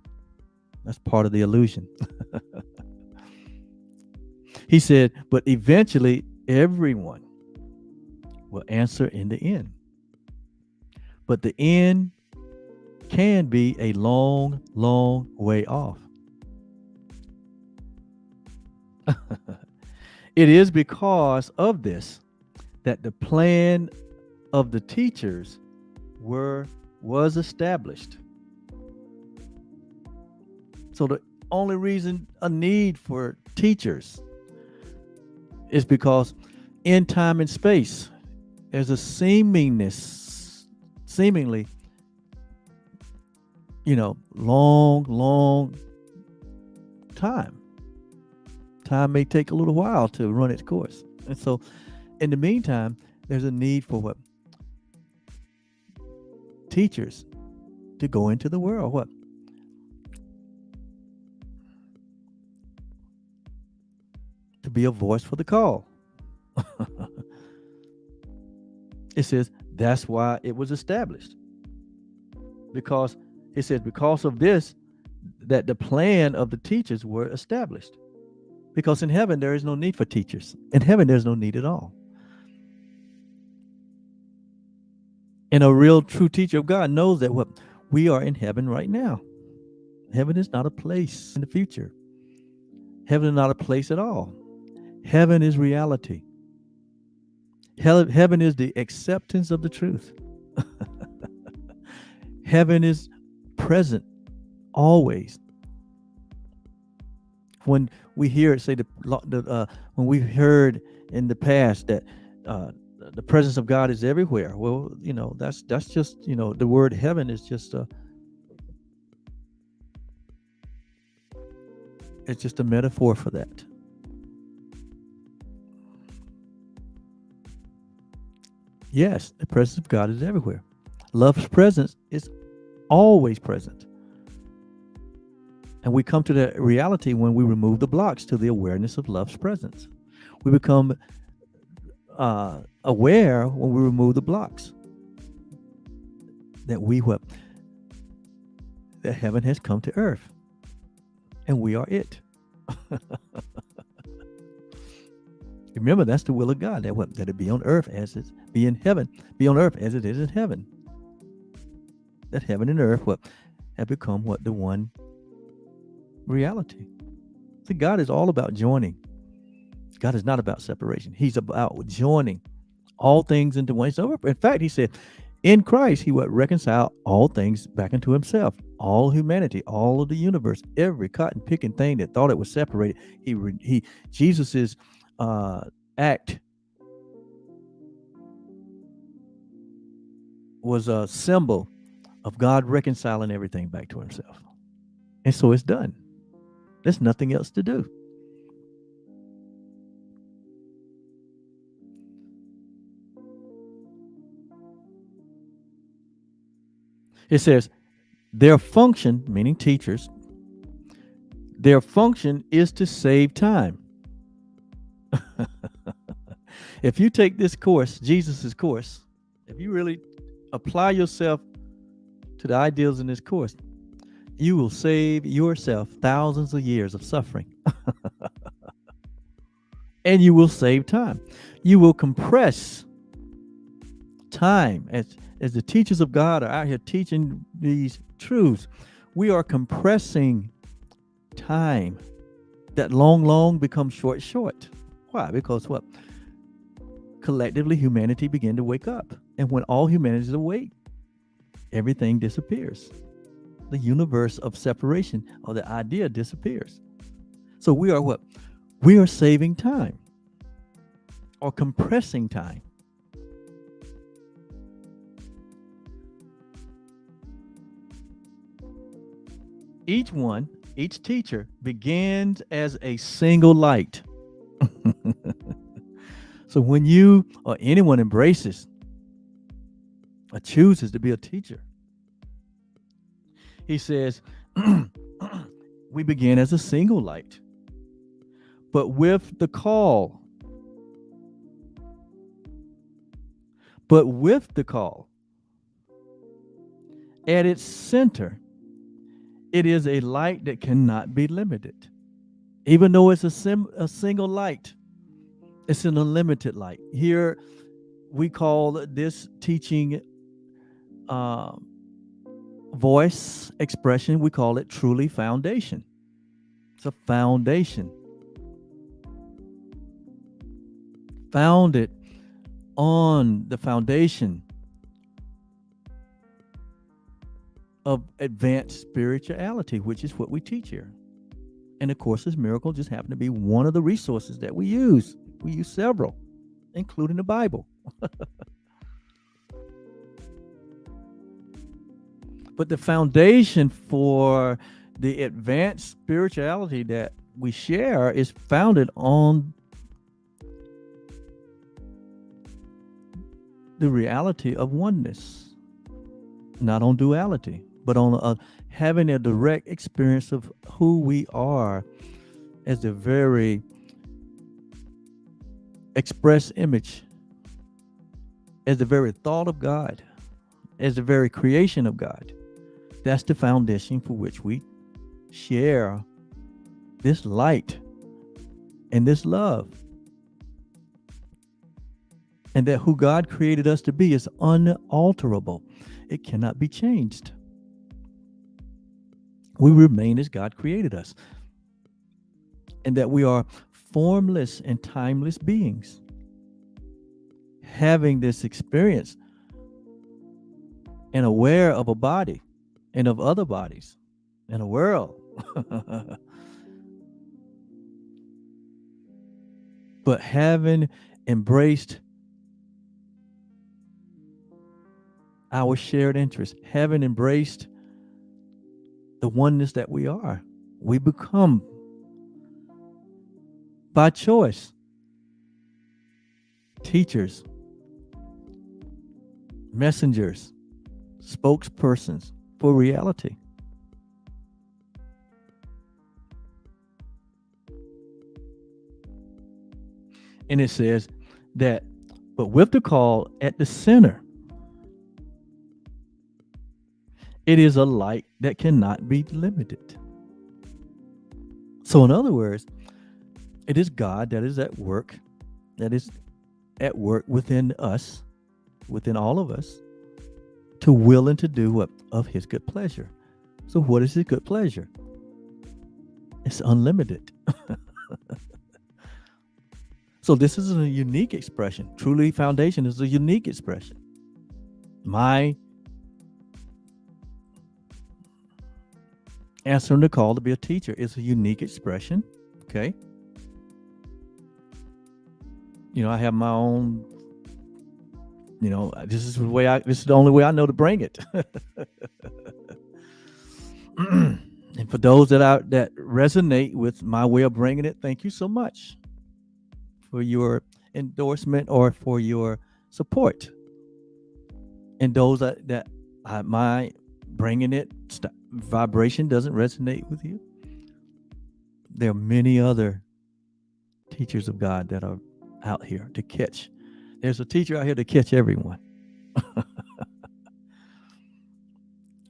part of the illusion. He said, but eventually everyone will answer in the end. But the end can be a long, long way off. It is because of this that the plan of the teachers was established. So the only reason a need for teachers is because in time and space, there's a seemingly, long time. Time may take a little while to run its course. And so in the meantime, there's a need for what? Teachers to go into the world. What? To be a voice for the call. It says that's why it was established. Because it says because of this, that the plan of the teachers were established. Because in heaven, there is no need for teachers. In heaven, there's no need at all. And a real true teacher of God knows that what we are in heaven right now. Heaven is not a place in the future. Heaven is not a place at all. Heaven is reality. Heaven is the acceptance of the truth. Heaven is present always. When we hear it say when we heard in the past that the presence of God is everywhere, well, that's just the word heaven is just it's just a metaphor for that. Yes, the presence of God is everywhere. Love's presence is always present. And we come to the reality when we remove the blocks to the awareness of love's presence. We become aware when we remove the blocks that that heaven has come to earth, and we are it. Remember, that's the will of God, that it be on earth as it be in heaven, be on earth as it is in heaven. That heaven and earth have become the one reality. See, God is all about joining. God is not about separation. He's about joining all things into one. So, in fact, he said, In Christ, he would reconcile all things back into himself, all humanity, all of the universe, every cotton picking thing that thought it was separated. Jesus's act was a symbol of God reconciling everything back to himself. And so it's done. There's nothing else to do. It says, their function, meaning teachers, their function is to save time. If you take this course, Jesus's course, if you really apply yourself to the ideals in this course, you will save yourself thousands of years of suffering. And you will save time. You will compress time. As the teachers of God are out here teaching these truths, we are compressing time. That long becomes short. Why? Because what? Collectively, humanity began to wake up. And when all humanity is awake, everything disappears. The universe of separation, or the idea, disappears. So we are what? We are saving time, or compressing time. Each teacher begins as a single light. So when you or anyone embraces or chooses to be a teacher, he says, we begin as a single light, but with the call. At its center, it is a light that cannot be limited. Even though it's a single light, it's an unlimited light. Here, we call this teaching voice expression, we call it truly foundation. It's a foundation. Founded on the foundation of advanced spirituality, which is what we teach here. And of course, this miracle just happened to be one of the resources that we use. We use several, including the Bible. But the foundation for the advanced spirituality that we share is founded on the reality of oneness, not on duality, but on having a direct experience of who we are as the very express image, as the very thought of God, as the very creation of God. That's the foundation for which we share this light and this love. And that who God created us to be is unalterable. It cannot be changed. We remain as God created us. And that we are formless and timeless beings, having this experience and aware of a body and of other bodies and a world. But having embraced our shared interest, having embraced the oneness that we are, we become, by choice, teachers, messengers, spokespersons for reality. And it says that, but with the call at the center, it is a light that cannot be limited. So in other words, it is God that is at work within us, within all of us, to will and to do what of his good pleasure. So what is his good pleasure? It's unlimited. So this is a unique expression. Truly, foundation is a unique expression. My answering the call to be a teacher is a unique expression. Okay. I have my own, this is the only way I know to bring it. And for those that resonate with my way of bringing it, thank you so much for your endorsement or for your support. And those that my bringing it vibration doesn't resonate with you, there are many other teachers of God that are out here to catch. There's a teacher out here to catch everyone.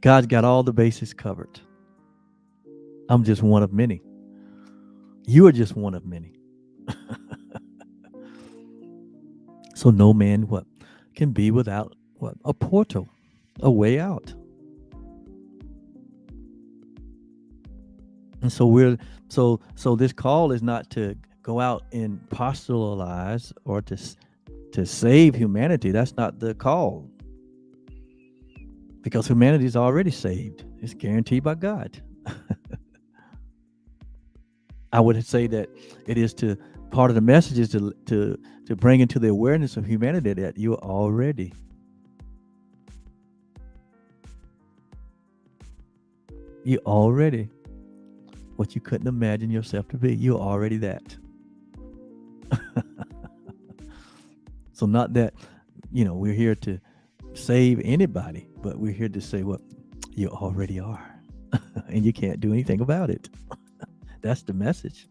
God's got all the bases covered. I'm just one of many. You are just one of many. So no man can be without a portal, a way out. And so this call is not to go out and apostolize or to save humanity. That's not the call. Because humanity is already saved. It's guaranteed by God. I would say that it is part of the message is to bring into the awareness of humanity that you're already what you couldn't imagine yourself to be. You're already that. So not that, we're here to save anybody, but we're here to say what you already are. And you can't do anything about it. That's the message.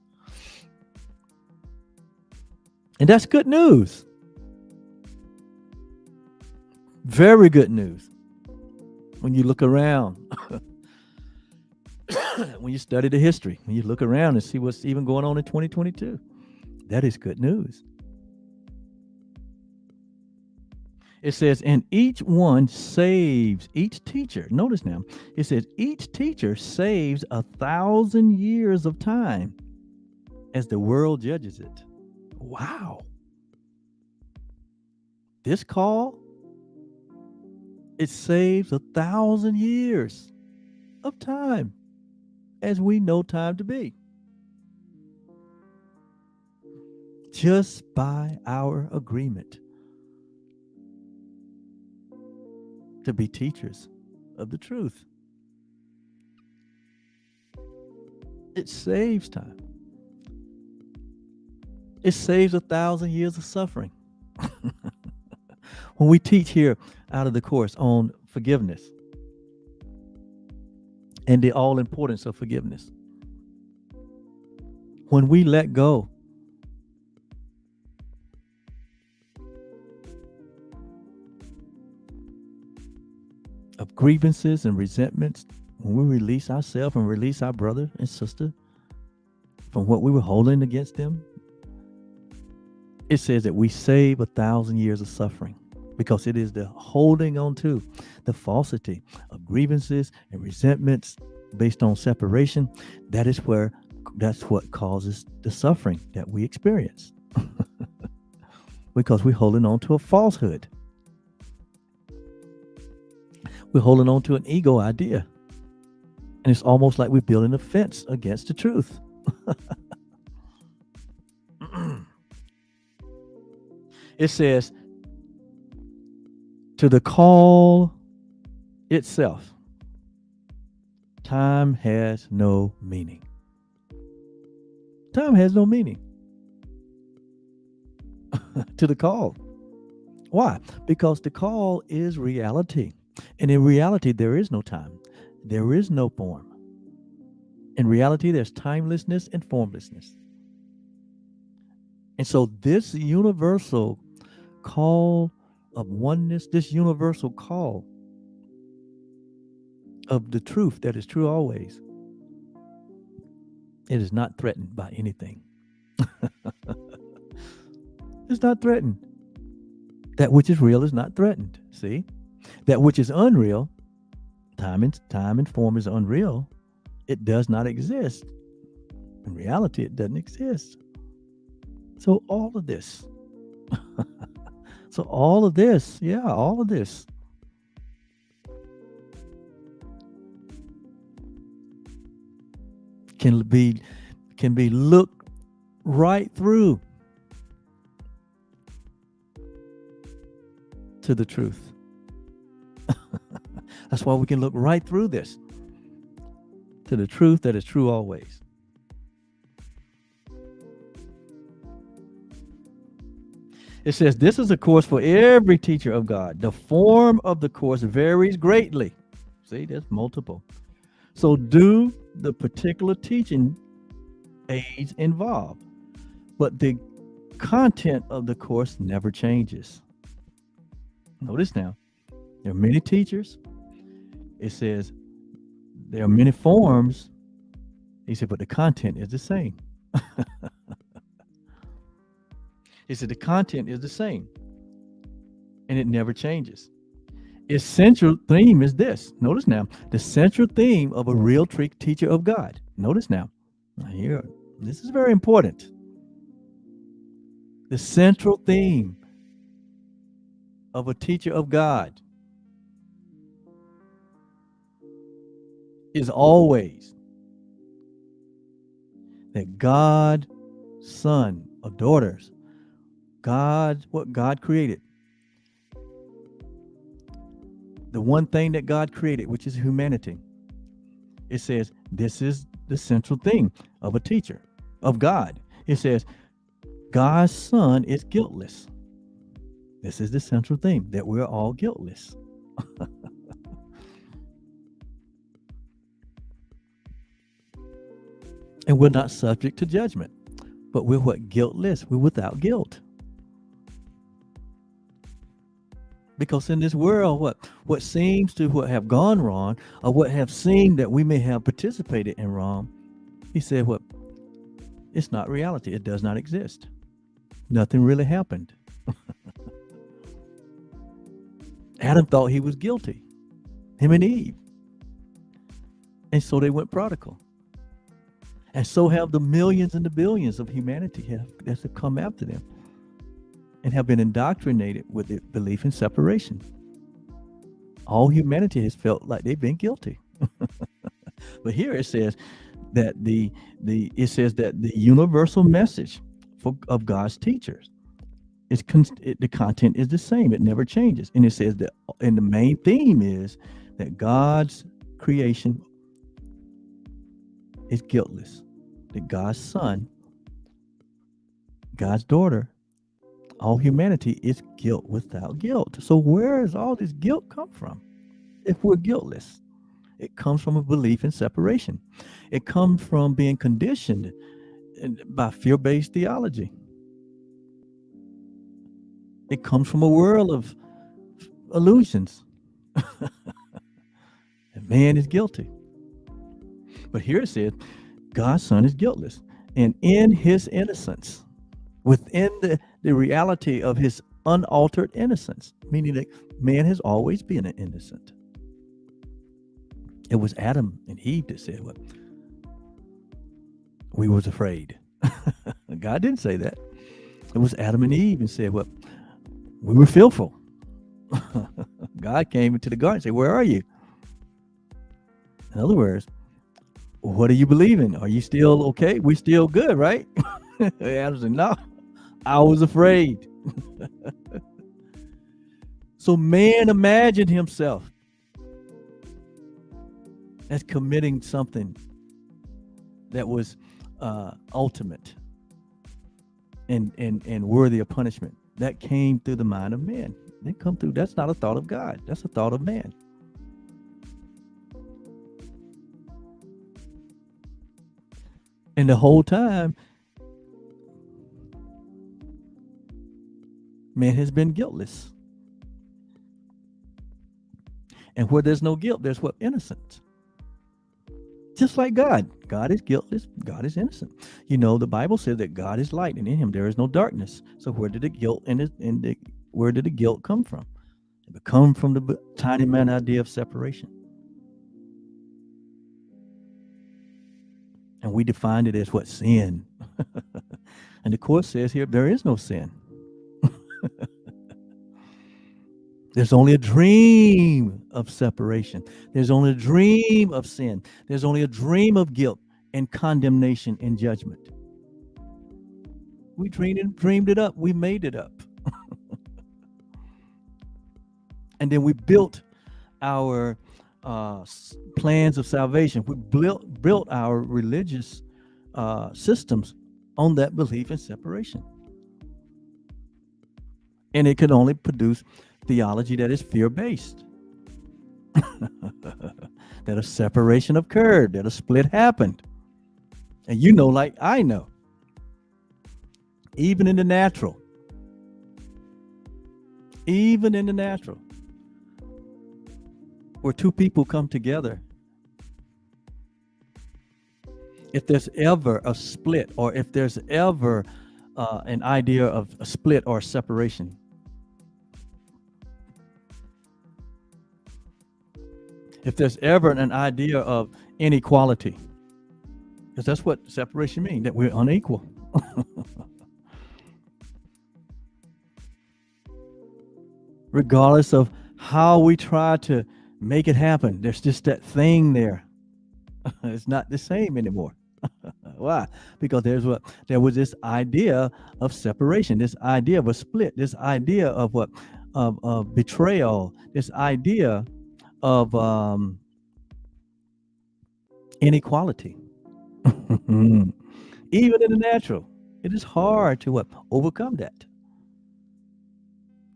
And that's good news. Very good news. When you look around, when you study the history, when you look around and see what's even going on in 2022, that is good news. It says, and each one saves, each teacher, notice now, it says each teacher saves 1,000 years of time as the world judges it. Wow. This call, it saves 1,000 years of time as we know time to be. Just by our agreement to be teachers of the truth. It saves time. It saves 1,000 years of suffering. When we teach here out of the course on forgiveness and the all importance of forgiveness, when we let go of grievances and resentments, when we release ourselves and release our brother and sister from what we were holding against them, it says that we save 1,000 years of suffering, because it is the holding on to the falsity of grievances and resentments based on separation. That's what causes the suffering that we experience. Because we're holding on to a falsehood. We're holding on to an ego idea. And it's almost like we're building a fence against the truth. It says, to the call itself, time has no meaning. Time has no meaning. To the call. Why? Because the call is reality. And in reality, there is no time. There is no form. In reality, there's timelessness and formlessness. And so this universal call of oneness, this universal call of the truth that is true always, it is not threatened by anything. It's not threatened. That which is real is not threatened. See? That which is unreal, time and form is unreal. It does not exist. In reality, it doesn't exist. So all of this, all of this can be looked right through to the truth. That's why we can look right through this to the truth that is true always. It says this is a course for every teacher of God. The form of the course varies greatly. See, there's multiple. So do the particular teaching aids involved. But the content of the course never changes. Notice now, there are many teachers. It says there are many forms. He said, but the content is the same. He said the content is the same and it never changes. Its central theme is this. Notice now, the central theme of a real teacher of God. Notice now, here, this is very important. The central theme of a teacher of God is always that God, son or daughters, God, what God created, the one thing that God created, which is humanity, it says this is the central thing of a teacher of God. It says God's son is guiltless. This is the central thing, that we're all guiltless. And we're not subject to judgment, but we're what? Guiltless. We're without guilt. Because in this world, what seems to what have gone wrong, or what have seemed that we may have participated in wrong, he said, what? It's not reality. It does not exist. Nothing really happened. Adam thought he was guilty, him and Eve. And so they went prodigal. And so have the millions and the billions of humanity that have come after them and have been indoctrinated with the belief in separation. All humanity has felt like they've been guilty. But here it says that the universal message of God's teachers the content is the same. It never changes. And it says that, and the main theme is that God's creation is guiltless. That God's son, God's daughter, all humanity is guilt without guilt. So where does all this guilt come from? If we're guiltless, it comes from a belief in separation. It comes from being conditioned by fear-based theology. It comes from a world of illusions. And man is guilty. But here it says, God's son is guiltless. And in his innocence, within the reality of his unaltered innocence, meaning that man has always been an innocent. It was Adam and Eve that said, "What? We was afraid." God didn't say that. It was Adam and Eve and said, "What? We were fearful." God came into the garden and said, "Where are you?" In other words, what do you believe in? Are you still okay? We still good, right? Adam said, "No, I was afraid." So man imagined himself as committing something that was ultimate and worthy of punishment. That came through the mind of man. They come through. That's not a thought of God. That's a thought of man. And the whole time, man has been guiltless. And where there's no guilt, there's what? Innocence. Just like God. God is guiltless. God is innocent. You know, the Bible says that God is light, and in him there is no darkness. So where did the guilt where did the guilt come from? It come from the tiny man idea of separation. And we defined it as what? Sin. And the course says here, there is no sin. There's only a dream of separation. There's only a dream of sin. There's only a dream of guilt. and condemnation and judgment. We dreamed it up. We made it up. And then we built our plans of salvation. We built our religious systems on that belief in separation. And it could only produce theology that is fear-based. That a separation occurred, that a split happened. And you know, like I know, even in the natural, where two people come together, if there's ever a split, or if there's ever an idea of a split or separation, if there's ever an idea of inequality, because that's what separation means, that we're unequal. Regardless of how we try to make it happen, there's just that thing there. It's not the same anymore. Why? Because there was this idea of separation, this idea of a split, this idea of of betrayal, this idea of inequality. Even in the natural, it is hard to overcome that.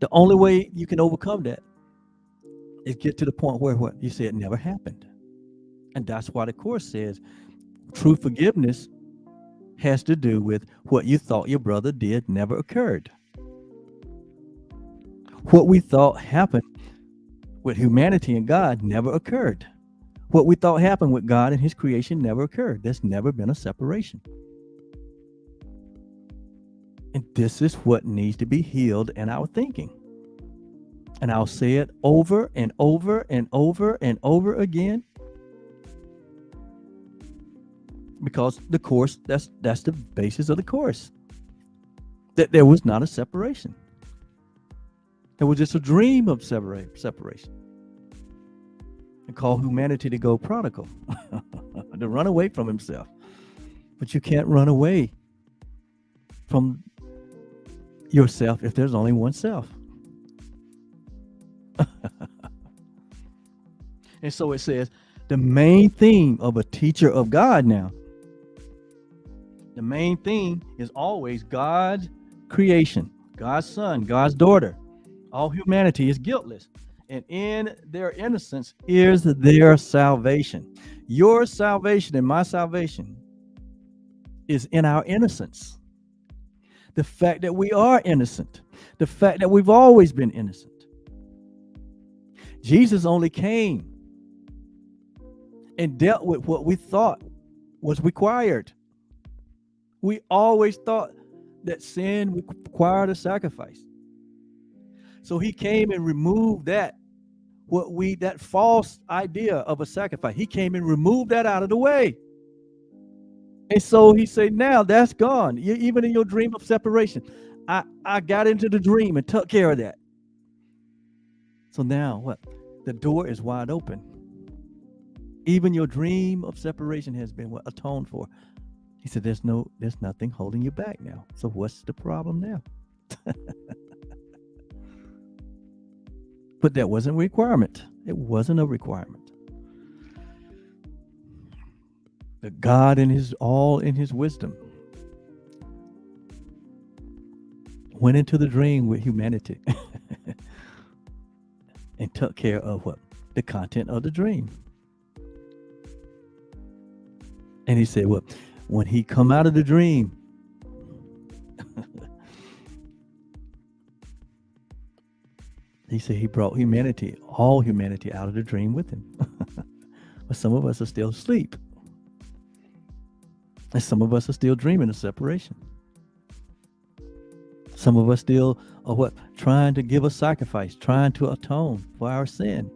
The only way you can overcome that is get to the point where what you say it never happened. And that's why the Course says true forgiveness has to do with what you thought your brother did never occurred. What we thought happened with humanity and God never occurred. What we thought happened with God and his creation never occurred. There's never been a separation. And this is what needs to be healed in our thinking. And I'll say it over and over and over and over again. Because the Course, that's the basis of the Course. That there was not a separation. There was just a dream of separation. And call humanity to go prodigal, to run away from himself. But you can't run away from yourself if there's only one self. And so it says the main theme of a teacher of God now, the main theme is always God's creation, God's son, God's daughter. All humanity is guiltless, and in their innocence is their salvation. Your salvation and my salvation is in our innocence. The fact that we are innocent, the fact that we've always been innocent. Jesus only came and dealt with what we thought was required. We always thought that sin required a sacrifice. So he came and removed that false idea of a sacrifice. He came and removed that out of the way. And so he said, now that's gone. Even in your dream of separation, I got into the dream and took care of that. So now what? The door is wide open. Even your dream of separation has been atoned for. He said, there's nothing holding you back now. So what's the problem now? But that wasn't a requirement. It wasn't a requirement. That God in his wisdom went into the dream with humanity and took care of what? The content of the dream. And he said, well, when he come out of the dream, he said he brought all humanity out of the dream with him. But some of us are still asleep. And some of us are still dreaming of separation. Some of us still are trying to give a sacrifice, trying to atone for our sin.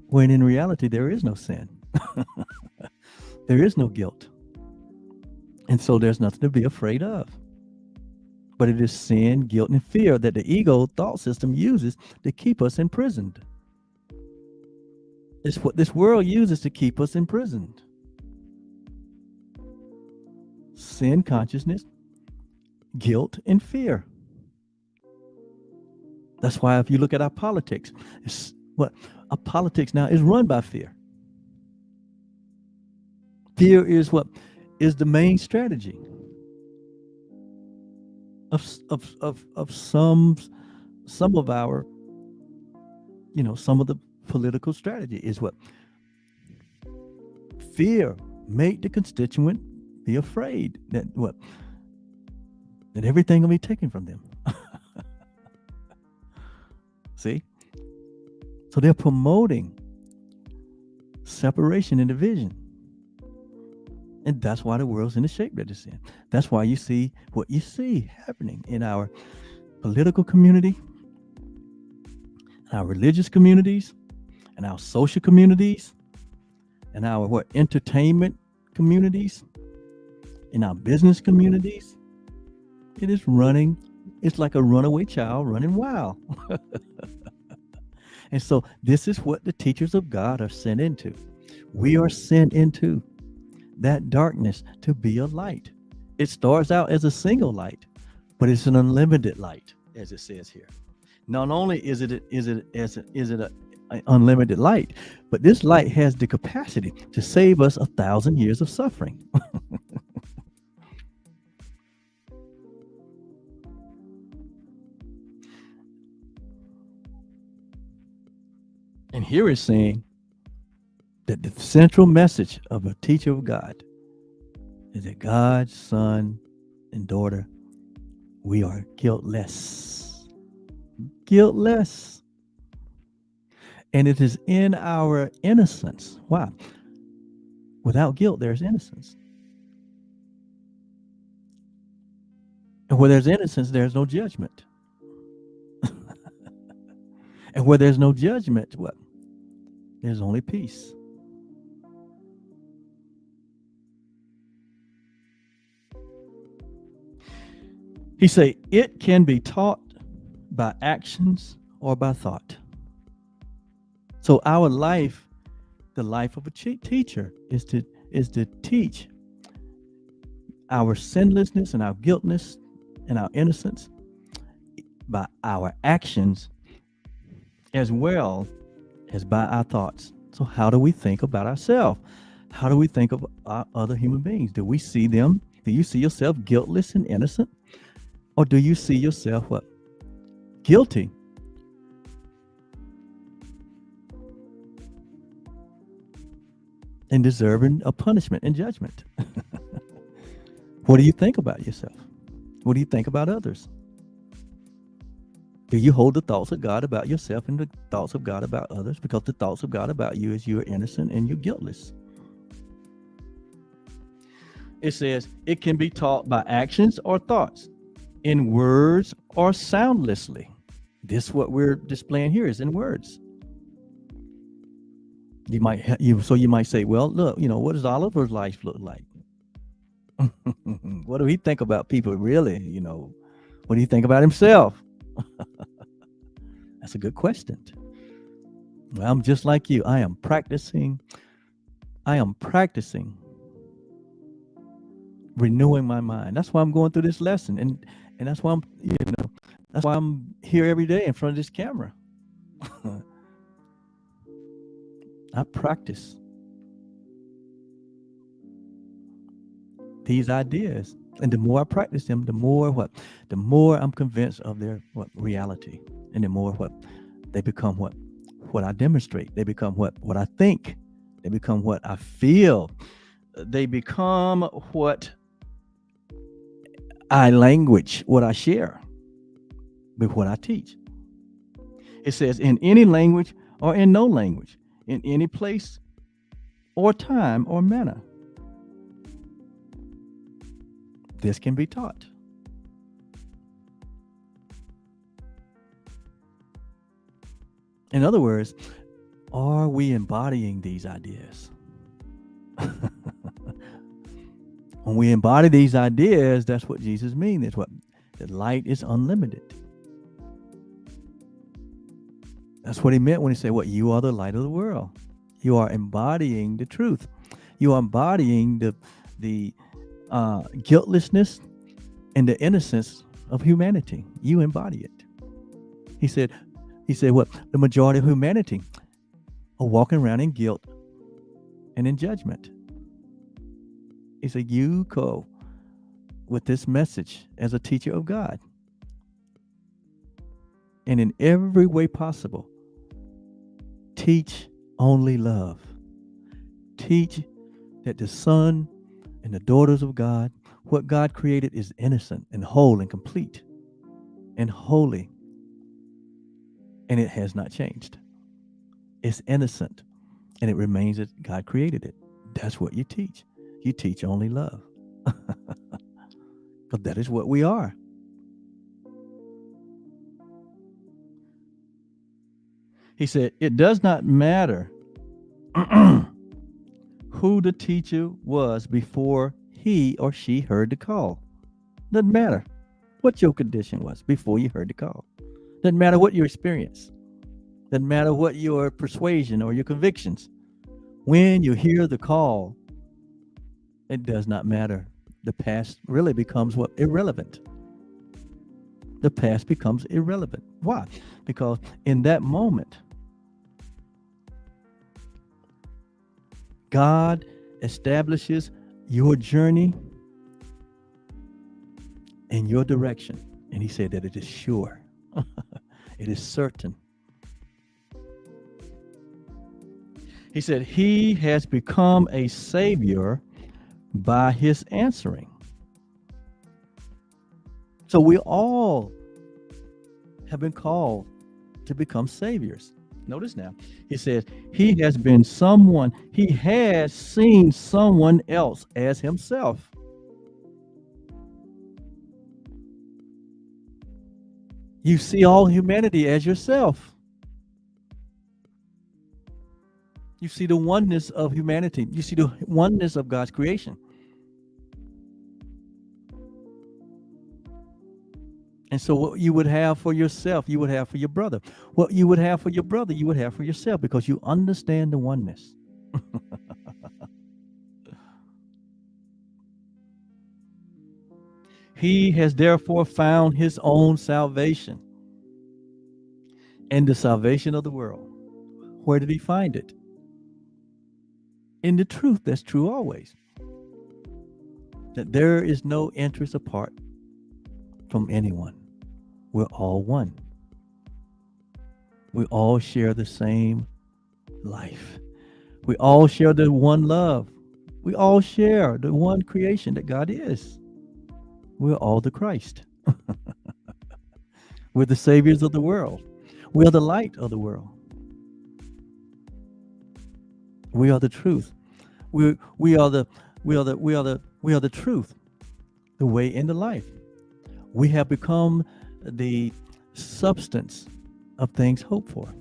When in reality, there is no sin. There is no guilt. And so there's nothing to be afraid of. But it is sin, guilt, and fear that the ego thought system uses to keep us imprisoned. It's what this world uses to keep us imprisoned. sin consciousness, guilt, and fear. That's why if you look at our politics, it's what our politics now is run by fear. Fear is what is the main strategy of some of our, some of the political strategy is what fear make the constituent be afraid that everything will be taken from them. See? So they're promoting separation and division. And that's why the world's in the shape that it's in. That's why you see what you see happening in our political community, our religious communities, and our social communities, and our entertainment communities, in our business communities. It is running. It's like a runaway child running wild. And so this is what the teachers of God are sent into. We are sent into that darkness to be a light. It starts out as a single light, but it's an unlimited light, as it says here. Not only is it an unlimited light, but this light has the capacity to save us 1,000 years of suffering. And here it's saying that the central message of a teacher of God is that God, son, and daughter, we are guiltless. Guiltless. And it is in our innocence. Why? Without guilt, there's innocence. And where there's innocence, there's no judgment. And where there's no judgment, what? There's only peace. He say it can be taught by actions or by thought. So our life, the life of a teacher, is to teach our sinlessness and our guiltness and our innocence by our actions as well as by our thoughts. So how do we think about ourselves? How do we think of our other human beings? Do we see them? Do you see yourself guiltless and innocent? Or do you see yourself what? Guilty. And deserving of punishment and judgment. What do you think about yourself? What do you think about others? Do you hold the thoughts of God about yourself and the thoughts of God about others? Because the thoughts of God about you is you're innocent and you're guiltless. It says it can be taught by actions or thoughts, in words or soundlessly. This what we're displaying here is in words. You might say, well, look, what does Oliver's life look like? What do he think about people really? What do you think about himself? That's a good question. Well, I'm just like you. I am practicing renewing my mind. That's why I'm going through this lesson. And that's why I'm here every day in front of this camera. I practice these ideas. And the more I practice them, the more I'm convinced of their reality. And the more they become what I demonstrate. They become what I think. They become what I feel. They become what I language, what I share with what I teach. It says in any language or in no language, in any place or time or manner. This can be taught. In other words, are we embodying these ideas? When we embody these ideas, that's what Jesus means. It's what the light is unlimited. That's what he meant when he said, you are the light of the world. You are embodying the truth. You are embodying the guiltlessness and the innocence of humanity. You embody it. He said, what? The majority of humanity are walking around in guilt and in judgment. He said, you go with this message as a teacher of God. And in every way possible, teach only love. Teach that the son and the daughters of God, what God created is innocent and whole and complete and holy. And it has not changed. It's innocent and it remains as God created it. That's what you teach. You teach only love. Because that is what we are. He said, it does not matter who the teacher was before he or she heard the call. Doesn't matter what your condition was before you heard the call. Doesn't matter what your experience. Doesn't matter what your persuasion or your convictions. When you hear the call, it does not matter. The past really becomes what? Irrelevant. The past becomes irrelevant. Why? Because in that moment, God establishes your journey and your direction. And he said that it is sure. It is certain. He said he has become a savior by his answering. So we all have been called to become saviors. Notice now, he says he has been someone, he has seen someone else as himself. You see all humanity as yourself. You see the oneness of humanity. You see the oneness of God's creation. And so what you would have for yourself, you would have for your brother. What you would have for your brother, you would have for yourself, because you understand the oneness. He has therefore found his own salvation and the salvation of the world. Where did he find it? In the truth that's true always. That there is no interest apart from anyone. We're all one. We all share the same life. We all share the one love. We all share the one creation that God is. We're all the Christ. We're the saviors of the world. We are the light of the world. We are the truth. We are the truth, the way and the life. We have become the substance of things hoped for.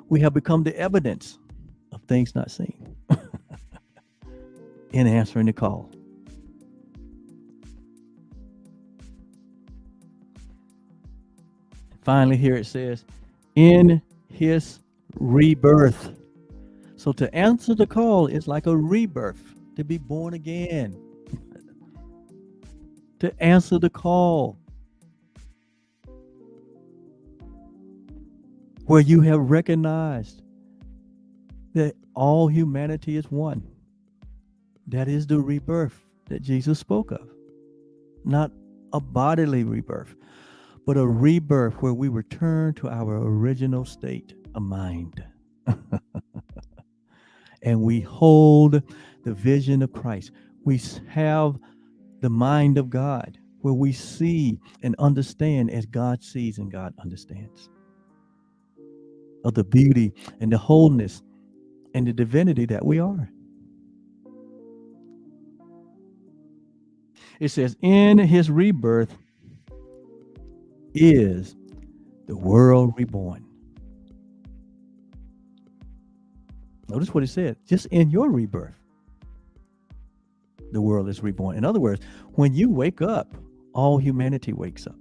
We have become the evidence of things not seen in answering the call. Finally, here it says, in his rebirth. So to answer the call is like a rebirth, to be born again, to answer the call, where you have recognized that all humanity is one. That is the rebirth that Jesus spoke of. Not a bodily rebirth, but a rebirth where we return to our original state of mind. And we hold the vision of Christ. We have the mind of God, where we see and understand as God sees and God understands, of the beauty and the wholeness and the divinity that we are. It says, in his rebirth is the world reborn. Notice what it said. Just in your rebirth, the world is reborn. In other words, when you wake up, all humanity wakes up.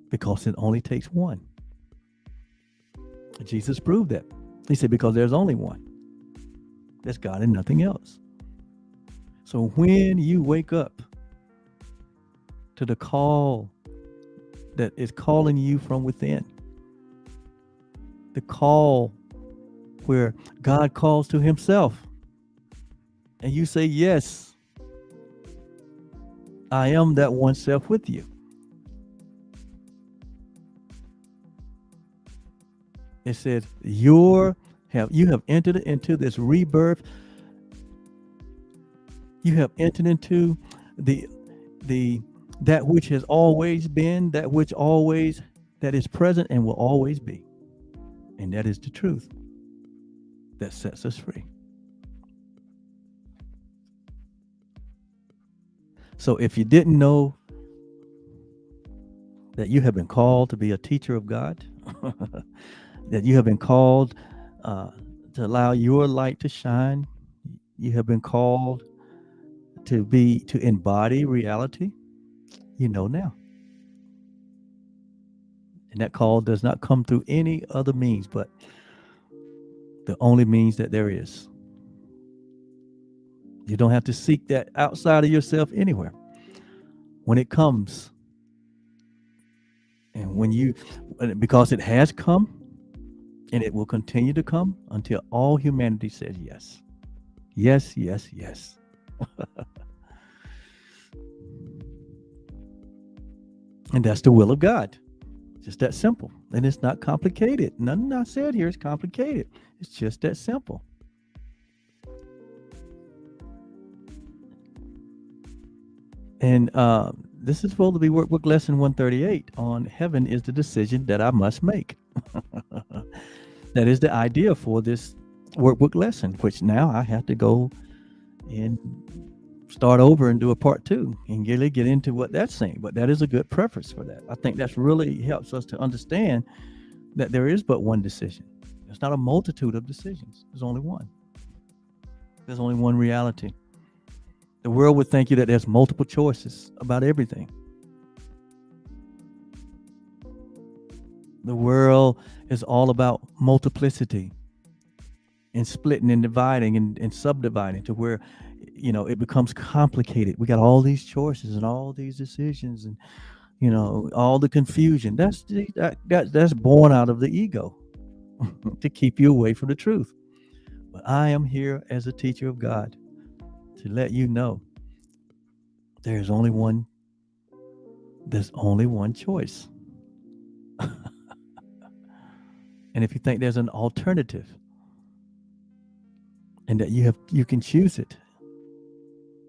Because it only takes one. Jesus proved that. He said, because there's only one. That's God and nothing else. So when you wake up to the call that is calling you from within, the call where God calls to himself, and you say, yes, I am that one self with you. It says you have entered into this rebirth. You have entered into the the that which has always been, that is present and will always be. And that is the truth that sets us free. So if you didn't know that you have been called to be a teacher of God, that you have been called uh, to allow your light to shine, you have been called to embody reality, you know now. And that call does not come through any other means but the only means that there is. You don't have to seek that outside of yourself anywhere. When it comes, and because it has come, and it will continue to come until all humanity says yes. Yes, yes, yes. And that's the will of God. Just that simple. And it's not complicated. Nothing I said here is complicated. It's just that simple. And this is supposed to be Workbook Lesson 138 on heaven is the decision that I must make. That is the idea for this workbook lesson, which now I have to go and start over and do a part 2 and really get into what that's saying. But that is a good preface for that. I think that's really helps us to understand that there is but one decision. There's not a multitude of decisions. There's only one. There's only one reality. The world would think you that there's multiple choices about everything. The world is all about multiplicity and splitting and dividing and subdividing to where, it becomes complicated. We got all these choices and all these decisions and, all the confusion. That's born out of the ego to keep you away from the truth. But I am here as a teacher of God to let you know there's only one choice. And if you think there's an alternative and that you can choose it,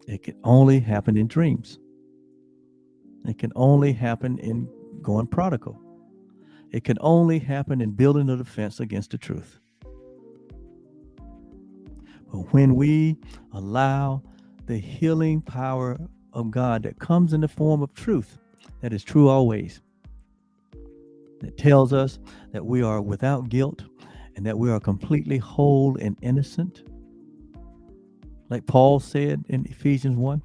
it can only happen in dreams. It can only happen in going prodigal. It can only happen in building a defense against the truth. But when we allow the healing power of God that comes in the form of truth, that is true always, that tells us that we are without guilt and that we are completely whole and innocent, like Paul said in Ephesians 1,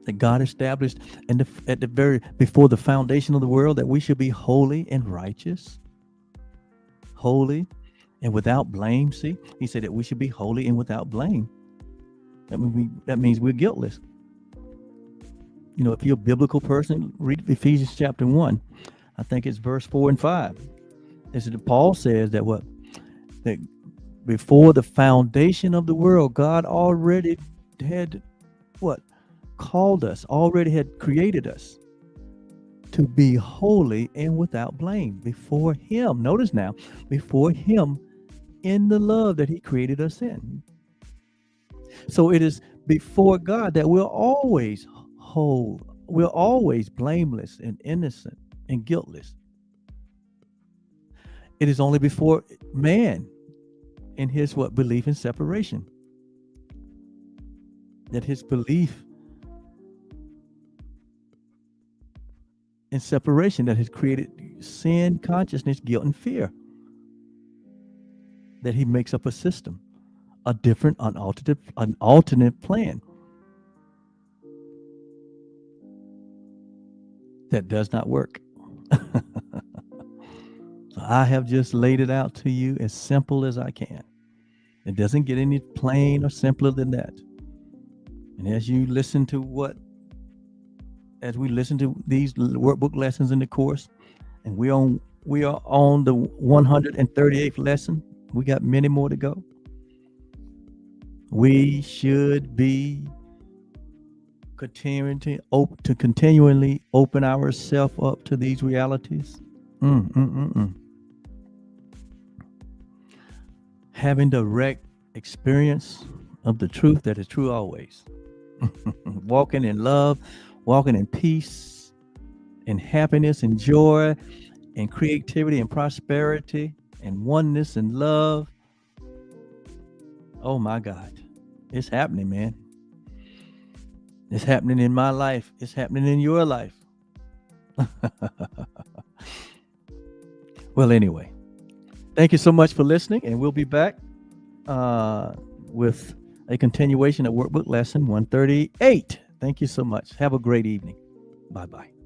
that God established at the very before the foundation of the world that we should be holy and righteous, holy and without blame. See, he said that we should be holy and without blame. That means we're guiltless. If you're a biblical person, read Ephesians chapter 1. I think it's verse 4 and 5. Paul says that before the foundation of the world, God already had called us, already had created us to be holy and without blame before him. Notice now, before him in the love that he created us in. So it is before God that we're always whole. We're always blameless and innocent and guiltless. It is only before man in his belief in separation. That his belief in separation that has created sin, consciousness, guilt, and fear. That he makes up a system, a different, an alternate plan that does not work. So I have just laid it out to you as simple as I can. It doesn't get any plain or simpler than that. And as we listen to these workbook lessons in the course, and we are on the 138th lesson. We got many more to go. We should be continually open ourselves up to these realities. Mm, mm, mm, mm. Having direct experience of the truth that is true always. Walking in love, walking in peace, in happiness and joy, and creativity and prosperity, and oneness and love. Oh my God. It's happening, man. It's happening in my life. It's happening in your life. Well, anyway, thank you so much for listening, and we'll be back with a continuation of Workbook Lesson 138. Thank you so much. Have a great evening. Bye-bye.